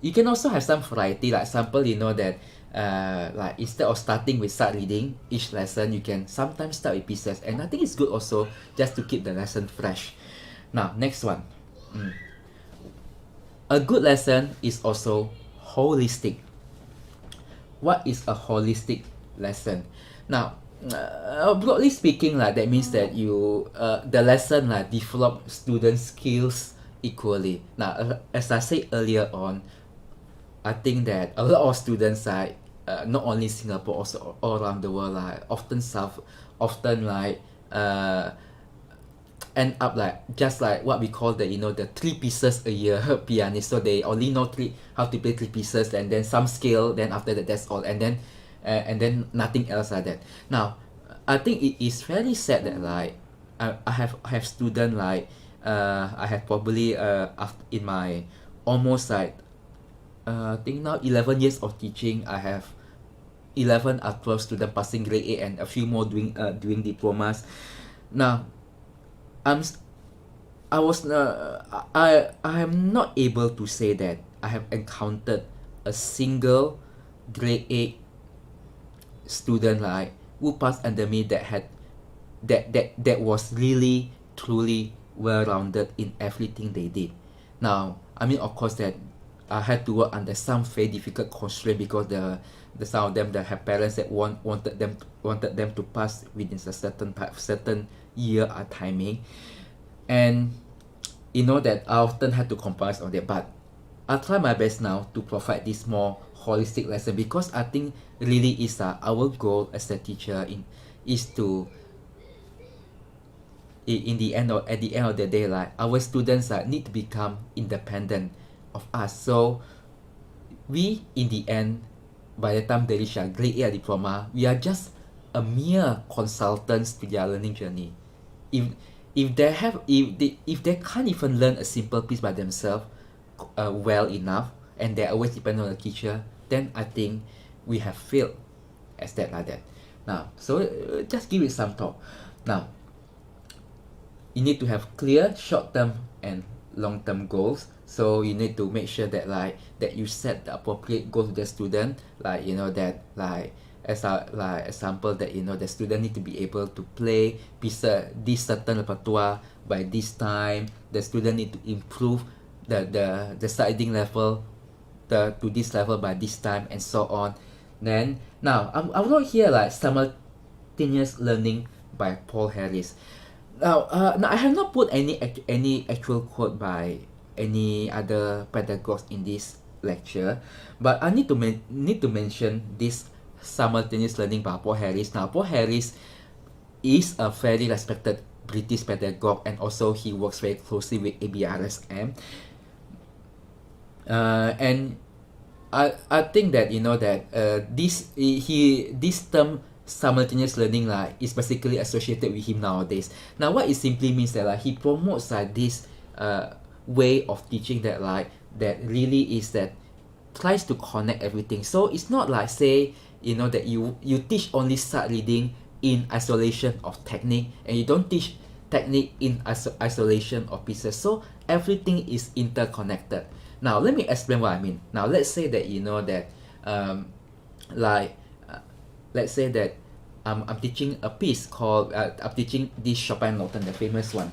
you can also have some variety. Like example, you know that like instead of starting with sight reading each lesson, you can sometimes start with pieces, and I think it's good also just to keep the lesson fresh. Now, next one. A good lesson is also holistic. What is a holistic lesson? Now, broadly speaking, that means that you the lesson develop student skills equally. Now, as I said earlier on, I think that a lot of students not only Singapore, also all around the world, often end up just like what we call the 3 pieces a year pianist. So they only know how to play 3 pieces, and then some scale, then after that that's all, and then nothing else like that. Now, I think it is very sad that I have student I have probably in my almost I think now 11 years of teaching, I have 11 or 12 students passing grade 8 and a few more doing diplomas. Now, I am not able to say that I have encountered a single grade 8 student who passed under me that was really truly well-rounded in everything they did. Now, I mean, of course, that I had to work under some very difficult constraint, because the some of them that have parents that wanted them to pass within a certain year or timing, and you know that I often had to compromise on that. But I try my best now to provide this more holistic lesson, because I think really is our goal as a teacher is to at the end of the day, our students need to become independent of us. So we, in the end, by the time they reach a grade 8 diploma, we are just a mere consultants to their learning journey. If they can't even learn a simple piece by themselves well enough, and they always depend on the teacher, then I think we have failed as that like that. Now, so just give it some thought. Now, you need to have clear short-term and long-term goals. So you need to make sure that that you set the appropriate goal to the student, example, that the student need to be able to play this certain repertoire by this time. The student need to improve the studying level to this level by this time, and so on. Then now I wrote here simultaneous learning by Paul Harris. Now I have not put any actual quote by any other pedagogues in this lecture, but I need to mention this simultaneous learning by Paul Harris. Now, Paul Harris is a very respected British pedagogue, and also he works very closely with DipABRSM. And I think that this term simultaneous learning is basically associated with him nowadays. Now, what it simply means that he promotes this way of teaching that really is that tries to connect everything. So it's not say that you teach only sight reading in isolation of technique, and you don't teach technique in isolation of pieces. So everything is interconnected. Now let me explain what I mean. Now let's say that you know that like let's say that I'm teaching a piece called I'm teaching this Chopin Nocturne, the famous one.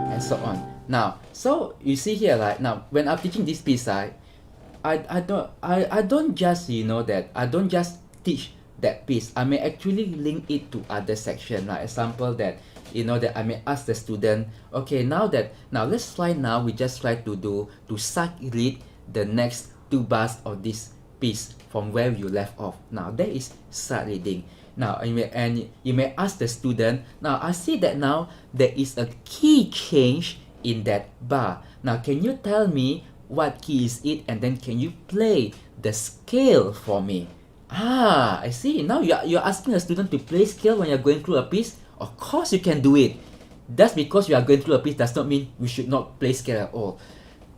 And so on. Now, so you see here, like now when I'm teaching this piece, I don't just I don't just teach that piece. I may actually link it to other section. Like example that that I may ask the student, okay, now let's try now. We just try to sight read the next two bars of this piece from where you left off. Now that is sight reading. Now you may ask the student. Now I see that now there is a key change in that bar. Now can you tell me what key is it, and then can you play the scale for me? I see. Now you're asking a student to play scale when you're going through a piece. Of course you can do it. Just because you are going through a piece does not mean we should not play scale at all.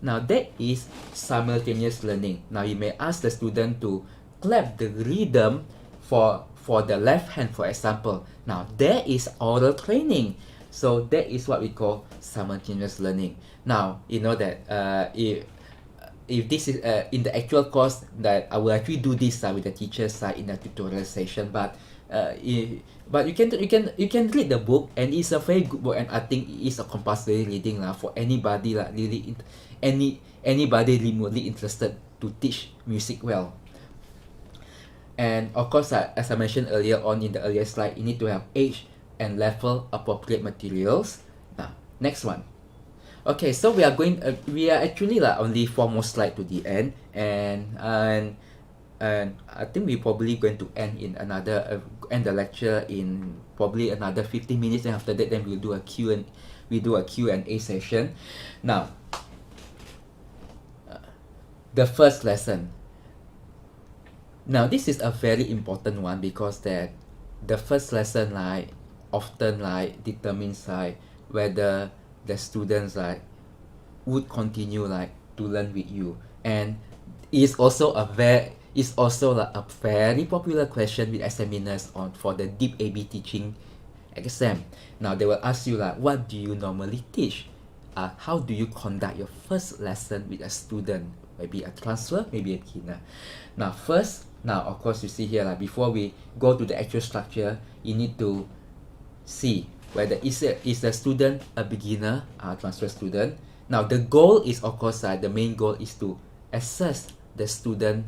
Now that is simultaneous learning. Now you may ask the student to clap the rhythm for the left hand, for example. Now that is oral training. So that is what we call simultaneous learning. Now you know that if this is in the actual course, that I will actually do this with the teachers in the tutorial session, but you can read the book, and it's a very good book, and I think it is a compulsory reading for anybody anybody remotely interested to teach music well. And of course, as I mentioned earlier on in the earlier slide, you need to have age and level appropriate materials. Now next one. Okay, so we are actually only 4 more slides to the end, and I think we're probably going to end the lecture in probably another 15 minutes, and after that then we'll do a Q&A session. Now the first lesson. Now this is a very important one, because that the first lesson often determines whether the students would continue to learn with you. And it's also a very popular question with examiners for the DipAB teaching exam. Now they will ask you what do you normally teach? How do you conduct your first lesson with a student? Maybe a transfer, maybe a beginner. Now of course you see here, before we go to the actual structure, you need to see whether is the student a beginner, transfer student. Now the goal is, of course, the main goal is to assess the student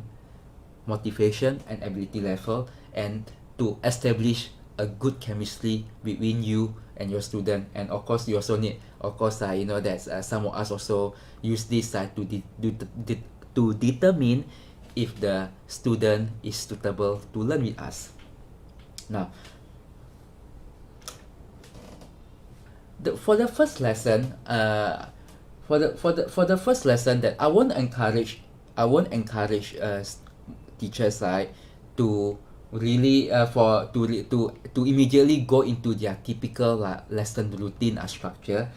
motivation and ability level, and to establish a good chemistry between you and your student. And of course you also need, that some of us also use this to determine if the student is suitable to learn with us. Now for the first lesson, for the first lesson, that I won't encourage teachers to really to immediately go into their typical lesson routine structure.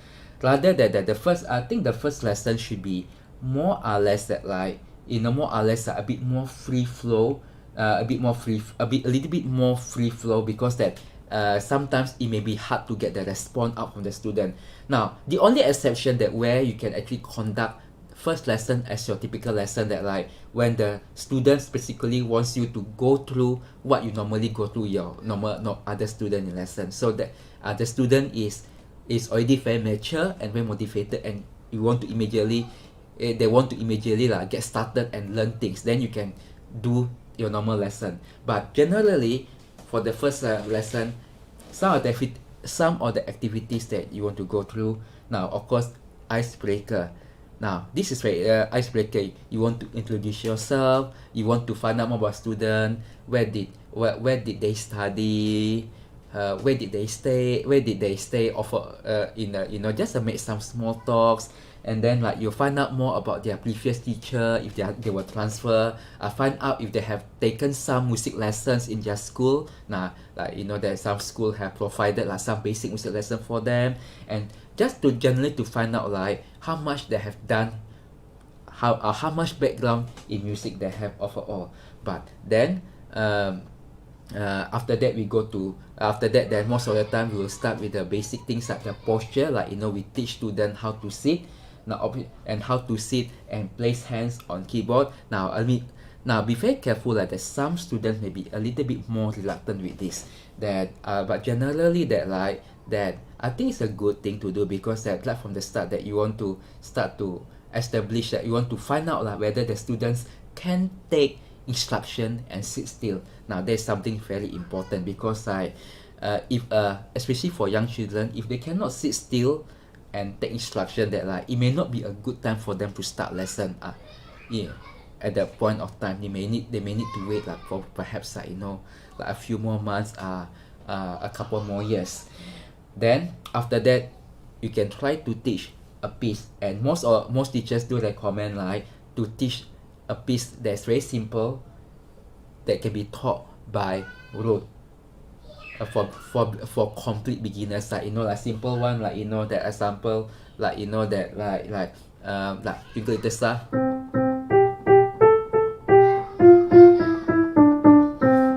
Rather that the first lesson should be more or less a bit more free flow, a little bit more free flow, because that sometimes it may be hard to get the response out from the student. Now the only exception that where you can actually conduct first lesson as your typical lesson, that when the student specifically wants you to go through what you normally go through your other student in lesson, so that the student is already very mature and very motivated, and you want to immediately get started and learn things, then you can do your normal lesson. But generally, for the first lesson, some of the activities that you want to go through. Now of course, icebreaker. Now this is very icebreaker. You want to introduce yourself, you want to find out more about student, where did they study, where did they stay just make some small talks. And then you find out more about their previous teacher, if they were transfer. Find out if they have taken some music lessons in their school. Now that some school have provided some basic music lesson for them, and just to generally to find out how much they have done how much background in music they have overall. But then after that then most of the time we will start with the basic things like the posture, like we teach students how to sit and how to sit and place hands on keyboard. Now be very careful that some students may be a little bit more reluctant with this, but generally that I think it's a good thing to do, because that right from the start that you want to start to establish that you want to find out whether the students can take instruction and sit still. Now there's something very important, because if especially for young children, if they cannot sit still and take instruction, that it may not be a good time for them to start lesson. At that point of time, they may need to wait for perhaps a few more months, a couple more years. Then after that, you can try to teach a piece, and most teachers do recommend to teach a piece that's very simple, that can be taught by rote, for complete beginners, like simple one, that example, like Twinkle Little Star.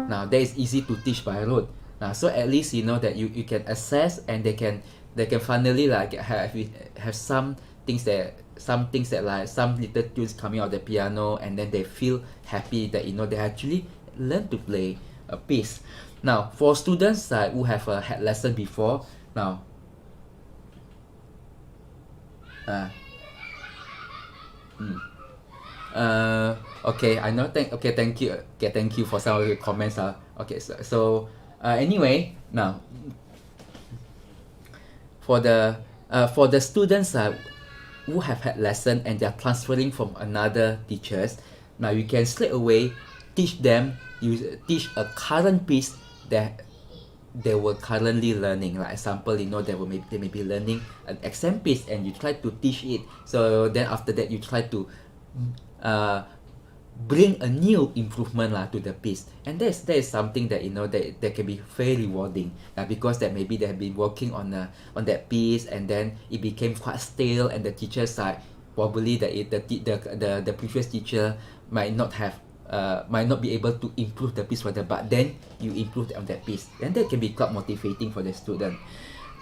Now that is easy to teach by rote. Now so at least that you can assess, and they can finally have some things that some little tunes coming out of the piano, and then they feel happy that they actually learn to play a piece. Now for students who have had lesson before, now okay, I know. Thank you for some of your comments. Okay, so anyway, now for the students who have had lesson and they are transferring from another teachers, now you can straight away teach a current piece that they were currently learning. Like example, they may be learning an exam piece, and you try to teach it. So then after that, you try to bring a new improvement to the piece, and that is something that that can be very rewarding, because that maybe they have been working on that piece, and then it became quite stale, and the teachers probably the previous teacher might not be able to improve the piece further, but then you improved on that piece, and that can be quite motivating for the student.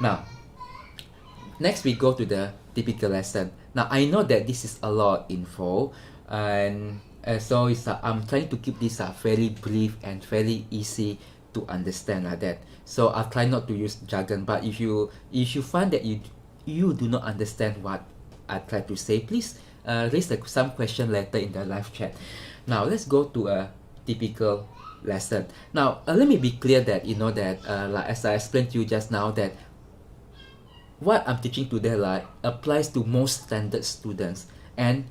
Now next we go to the typical lesson. Now I know that this is a lot info, and so I'm trying to keep this very brief and very easy to understand that. So I'll try not to use jargon, but if you find that you do not understand what I try to say, please raise some question later in the live chat. Now let's go to a typical lesson. Now let me be clear that as I explained to you just now, that what I'm teaching today applies to most standard students, and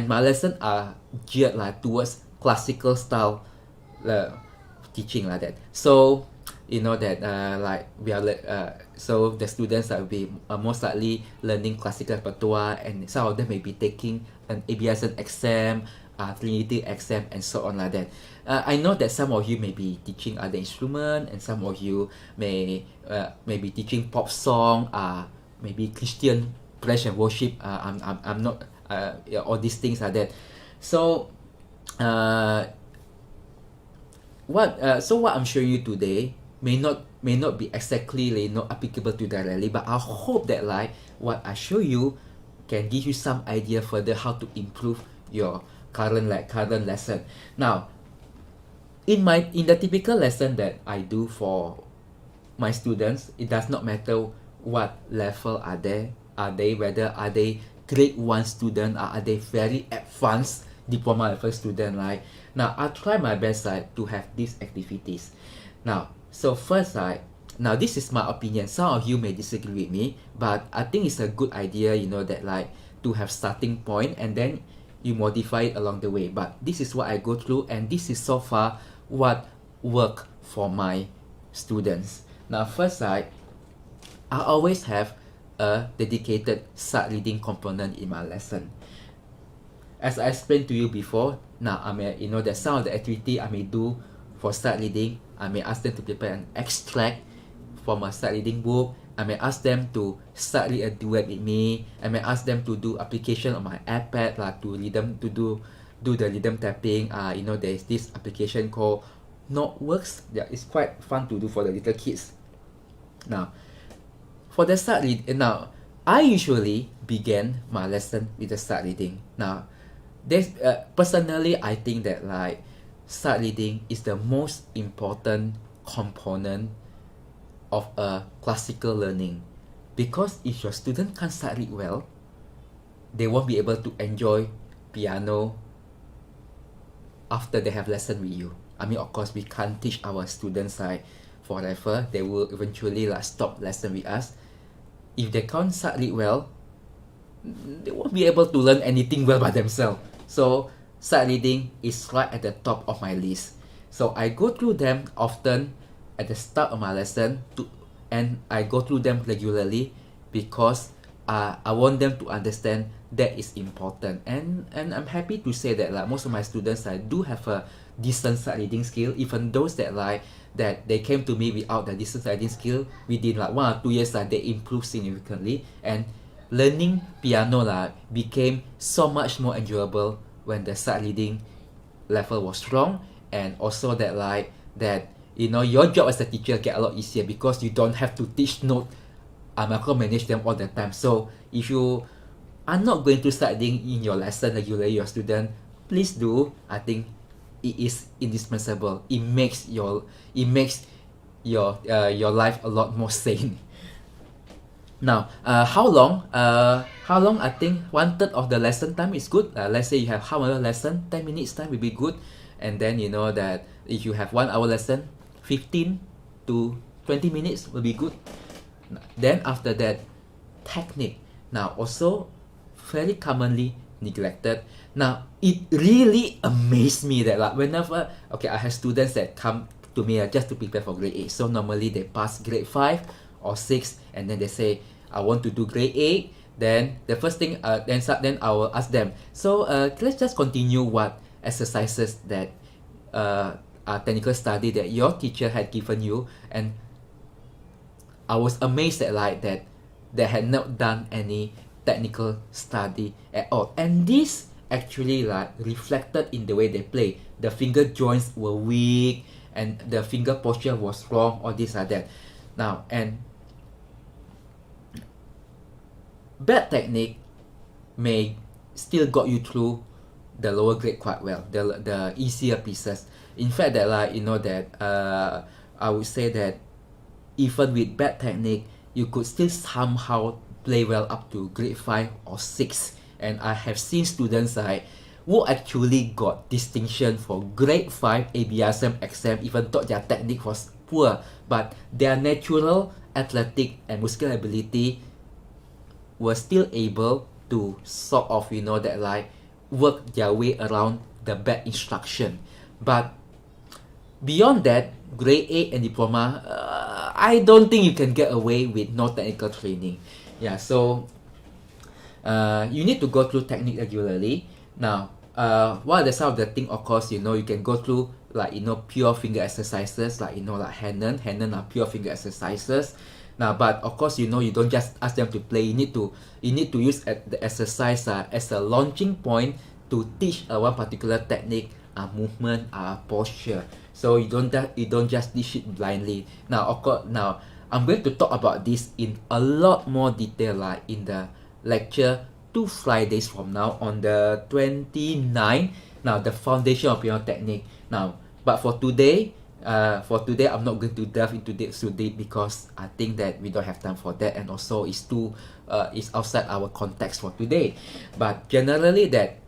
my lessons are geared towards classical style teaching like that. So so the students will be most likely learning classical repertoire, and some of them may be taking an ABSN exam, Trinity exam, and so on like that. I know that some of you may be teaching other instruments, and some of you may be teaching pop song, maybe Christian praise and worship. I'm not all these things like that. So what I'm showing you today may not be exactly applicable to directly, but I hope that what I show you can give you some idea further how to improve your current lesson. Now in the typical lesson that I do for my students, it does not matter what level are they, whether are they grade 1 student, or are they very advanced diploma level student. Now I try my best to have these activities. Now so first now this is my opinion, some of you may disagree with me, but I think it's a good idea that to have starting point, and then you modify it along the way. But this is what I go through, and this is so far what work for my students. Now first I always have a dedicated sight reading component in my lesson. As I explained to you before, now I may that some of the activity I may do for sight reading, I may ask them to prepare an extract from a sight reading book, I may ask them to start a duet with me. I may ask them to do application on my iPad, like to rhythm to do the rhythm tapping. There's this application called Noteworks. Yeah, it's quite fun to do for the little kids. Now, for the start read, now I usually begin my lesson with the start reading. Now, there's personally I think that like start reading is the most important component of a classical learning, because if your student can't start read well, they won't be able to enjoy piano after they have lesson with you. I mean, of course, we can't teach our students like forever. They will eventually like stop lesson with us. If they can't start read well, they won't be able to learn anything well by themselves. So start reading is right at the top of my list. So I go through them often at the start of my lesson, and I go through them regularly because I want them to understand that is important. And I'm happy to say that like most of my students I do have a decent start reading skill. Even those that they came to me without the decent start reading skill, within like 1 or 2 years they improved significantly, and learning piano became so much more enjoyable when the start reading level was strong, and also that your job as a teacher get a lot easier because you don't have to teach note micromanage them all the time. So if you are not going to start reading in your lesson regularly, your student, please do. I think it is indispensable. It makes your life a lot more sane. Now, how long? I think 1/3 of the lesson time is good. Let's say you have half an hour lesson, 10 minutes time will be good. And then you know that if you have 1 hour lesson, 15 to 20 minutes will be good. Then after that, technique. Now also very commonly neglected. Now it really amazed me that like whenever I have students that come to me just to prepare for grade 8. So normally they pass grade 5 or 6, and then they say I want to do grade 8. Then the first thing then I will ask them, so let's just continue what exercises that technical study that your teacher had given you. And I was amazed that they had not done any technical study at all, and this actually reflected in the way they play. The finger joints were weak, and the finger posture was wrong, all this like that. Now, and bad technique may still got you through the lower grade quite well, the easier pieces. In fact, I would say that even with bad technique, you could still somehow play well up to grade 5 or 6. And I have seen students who actually got distinction for grade 5 ABRSM exam, even though their technique was poor, but their natural athletic and muscular ability were still able to sort of work their way around the bad instruction. But beyond that, grade 8 and diploma, I don't think you can get away with no technical training. Yeah, so you need to go through technique regularly. Now, what are some of the things? Of course, you can go through pure finger exercises, like Hannen are pure finger exercises. Now, but of course, you don't just ask them to play. You need to use the exercise as a launching point to teach one particular technique, movement, posture. So you don't just teach it blindly. Now, of course, I'm going to talk about this in a lot more detail, in the lecture 2 Fridays from now on the 29th. Now, the foundation of piano technique. Now, but for today, I'm not going to delve into this too deep because I think that we don't have time for that, and also it's outside our context for today. But generally, that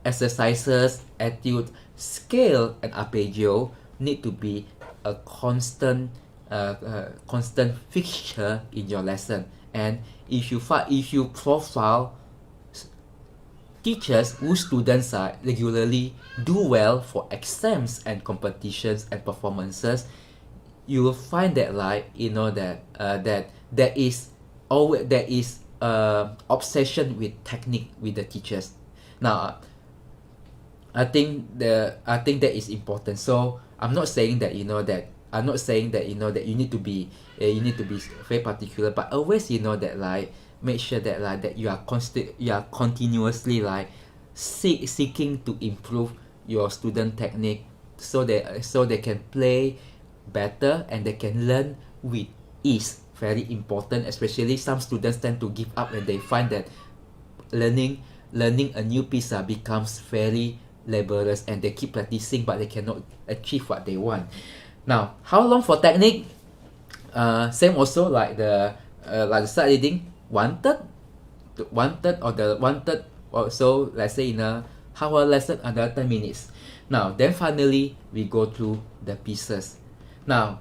exercises, etude, scale, and arpeggio need to be a constant fixture in your lesson. And if you profile teachers whose students regularly do well for exams and competitions and performances, you will find that that there is obsession with technique with the teachers. Now, I think that is important. So I'm not saying that that I'm not saying that that you need to be very particular, but always that like make sure that like that you are continuously like seeking to improve your student technique, so they can play better and they can learn with ease. Very important, especially some students tend to give up when they find that learning a new piece becomes very laborious, and they keep practicing but they cannot achieve what they want. Now, how long for technique? Same also like the sight reading, one third or the one third or so. Let's say in a half-hour lesson, another 10 minutes. Now, then finally we go through the pieces. Now,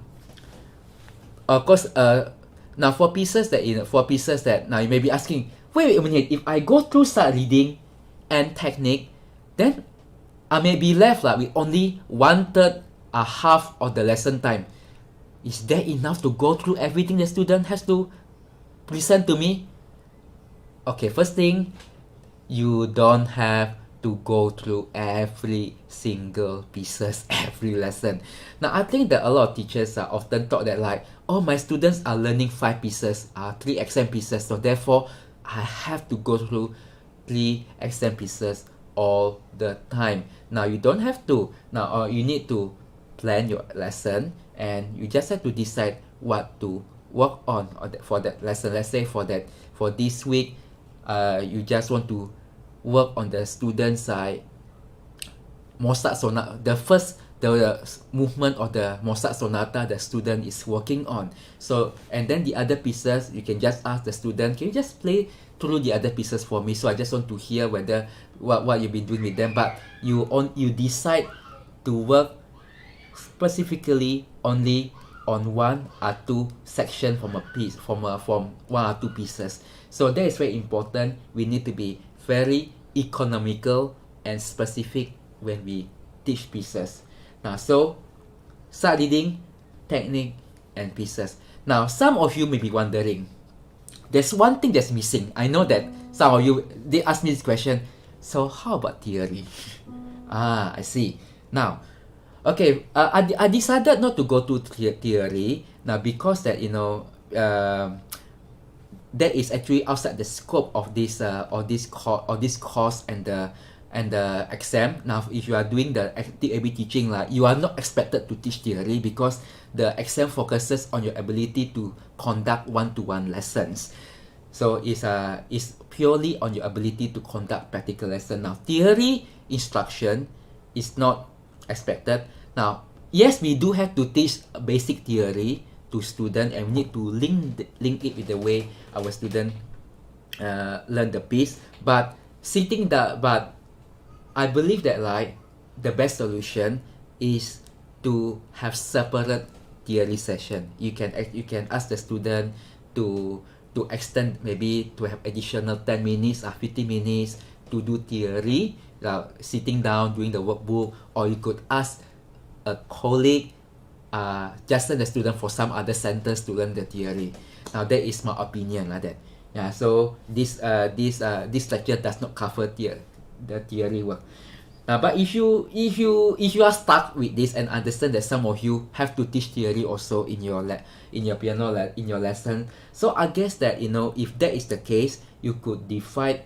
of course, now for pieces that now you may be asking, wait a minute, if I go through sight reading and technique, then I may be left like with only one third or half of the lesson time. Is that enough to go through everything the student has to present to me? Okay, first thing, you don't have to go through every single pieces every lesson. Now, I think that a lot of teachers are often thought that like, oh, my students are learning 5 pieces, 3 exam pieces, so therefore I have to go through 3 exam pieces all the time. Now, you don't have to. Now, you need to plan your lesson, and you just have to decide what to work on for that lesson. Let's say for this week, you just want to work on the student side Mozart sonata, the movement of the Mozart sonata the student is working on. So, and then the other pieces, you can just ask the student, can you just play through the other pieces for me? So I just want to hear whether what you've been doing with them. But you decide to work specifically only on 1 or 2 section from a piece, from 1 or 2 pieces. So that is very important. We need to be very economical and specific when we teach pieces. Now, so sight reading, technique, and pieces. Now, some of you may be wondering, there's one thing that's missing. I know that some of you, they ask me this question, so how about theory? I see. Now, okay, I decided not to go to theory now because that that is actually outside the scope of this course and the exam. Now, if you are doing the DipAB teaching, like, you are not expected to teach theory because the exam focuses on your ability to conduct one-to-one lessons. So it's purely on your ability to conduct practical lesson. Now, theory instruction is not expected. Now, yes, we do have to teach basic theory to student, and we need to link it with the way our student learn the piece. But I believe that like the best solution is to have separate theory session. You can ask the student to extend, maybe to have additional 10 minutes or 15 minutes to do theory, sitting down doing the workbook, or you could ask a colleague just send the student for some other centers to learn the theory. Now, that is my opinion like that. Yeah, so this lecture does not cover the theory work. But if you are stuck with this and understand that some of you have to teach theory also in your lesson, so I guess that if that is the case, you could divide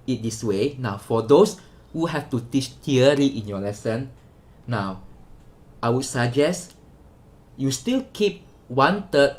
it this way. Now, for those who have to teach theory in your lesson, now I would suggest you still keep one third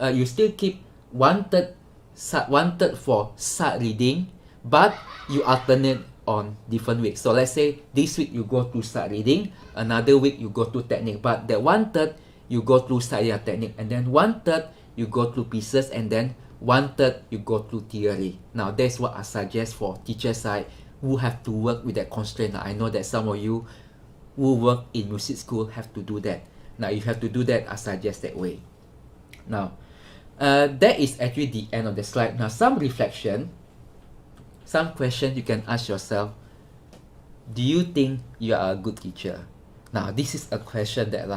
for sight reading, but you alternate on different weeks. So let's say this week you go through sight reading, another week you go through technique, but that one third you go through sight reading technique, and then one third you go through pieces, and then one third you go through theory. Now, that's what I suggest for teacher side who have to work with that constraint. Now, I know that some of you who work in music school have to do that. Now, if you have to do that, I suggest that way. Now, that is actually the end of the slide. Now, some reflection, some questions you can ask yourself. Do you think you are a good teacher? Now, this is a question that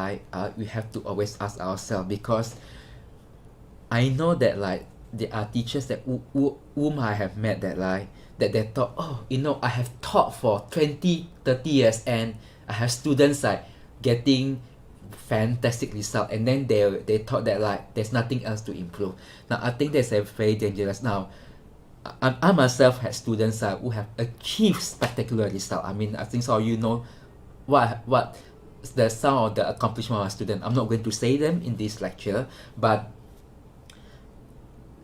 we have to always ask ourselves, because I know that there are teachers that whom I have met that they thought, oh, I have taught for 20-30 years and I have students getting fantastic result, and then they thought that like there's nothing else to improve. Now I think that's a very dangerous. Now I myself had students who have achieved spectacular result. I mean, I think so you know what the some of the accomplishment of a student. I'm not going to say them in this lecture, but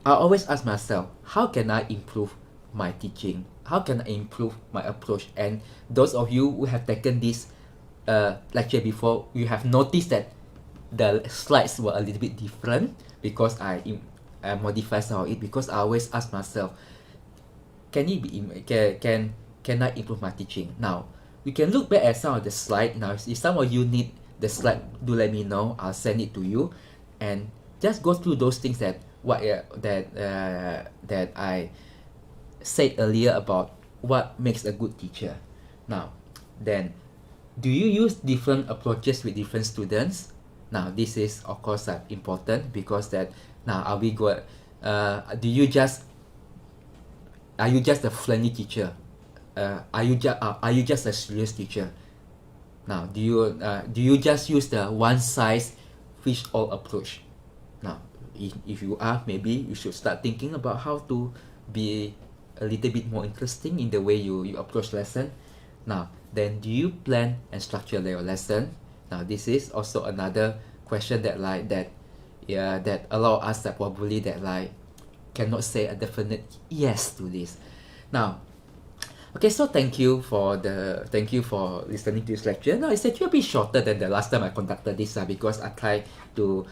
I always ask myself, how can I improve my teaching? How can I improve my approach? And those of you who have taken this lecture before, you have noticed that the slides were a little bit different because I modified some of it, because I always ask myself, can I improve my teaching? Now we can look back at some of the slide. Now if some of you need the slide, do let me know. I'll send it to you, and just go through those things that that I said earlier about what makes a good teacher. Now then, do you use different approaches with different students? Now this is of course important, because that now are we good? Are you just a friendly teacher? Are you just a serious teacher? Now do you just use the one size fits all approach? Now if you are, maybe you should start thinking about how to be a little bit more interesting in the way you approach lesson. Now then, do you plan and structure your lesson? Now this is also another question that that a lot of us that probably that cannot say a definite yes to this. Now okay, so thank you for listening to this lecture. Now it's actually a bit shorter than the last time I conducted this because I try to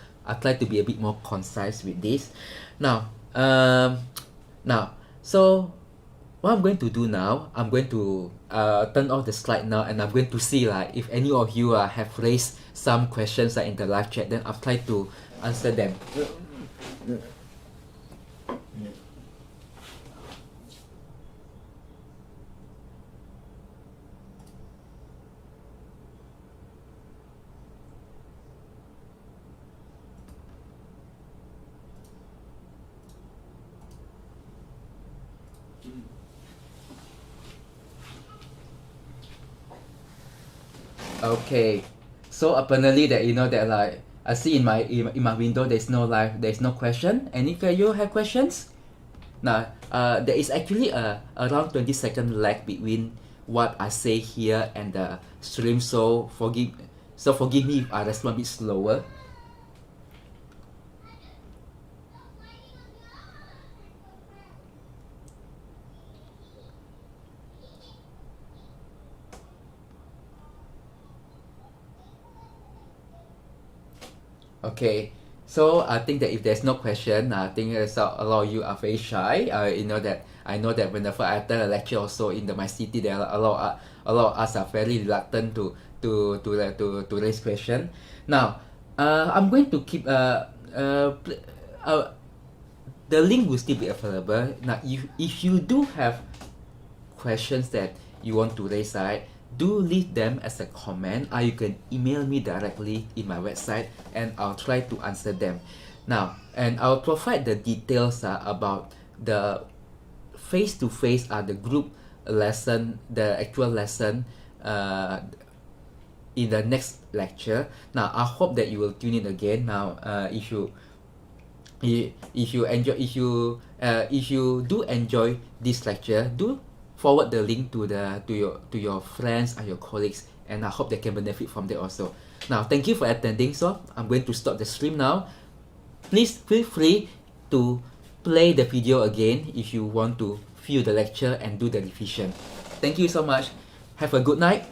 be a bit more concise with this. Now so what I'm going to do now, I'm going to turn off the slide now, and I'm going to see if any of you have raised some questions in the live chat. Then I'll try to answer them. Okay, so apparently that I see in my window there's no question. Any of you have questions? Now there is actually around 20-second lag between what I say here and the stream, so forgive me if I respond a bit slower. Okay, so I think that if there's no question, I think a lot of you are very shy. I know that whenever I attend a lecture also in my city, there are a lot of us are very reluctant to raise question. Now, I'm going to keep the link will still be available. Now, if you do have questions that you want to raise, do leave them as a comment, or you can email me directly in my website, and I'll try to answer them. Now, and I'll provide the details about the face-to-face the group lesson, the actual lesson in the next lecture. Now, I hope that you will tune in again. Now, if you do enjoy this lecture, do forward the link to your friends and your colleagues, and I hope they can benefit from that also. Now, thank you for attending. So I'm going to stop the stream now. Please feel free to play the video again if you want to view the lecture and do the revision. Thank you so much. Have a good night.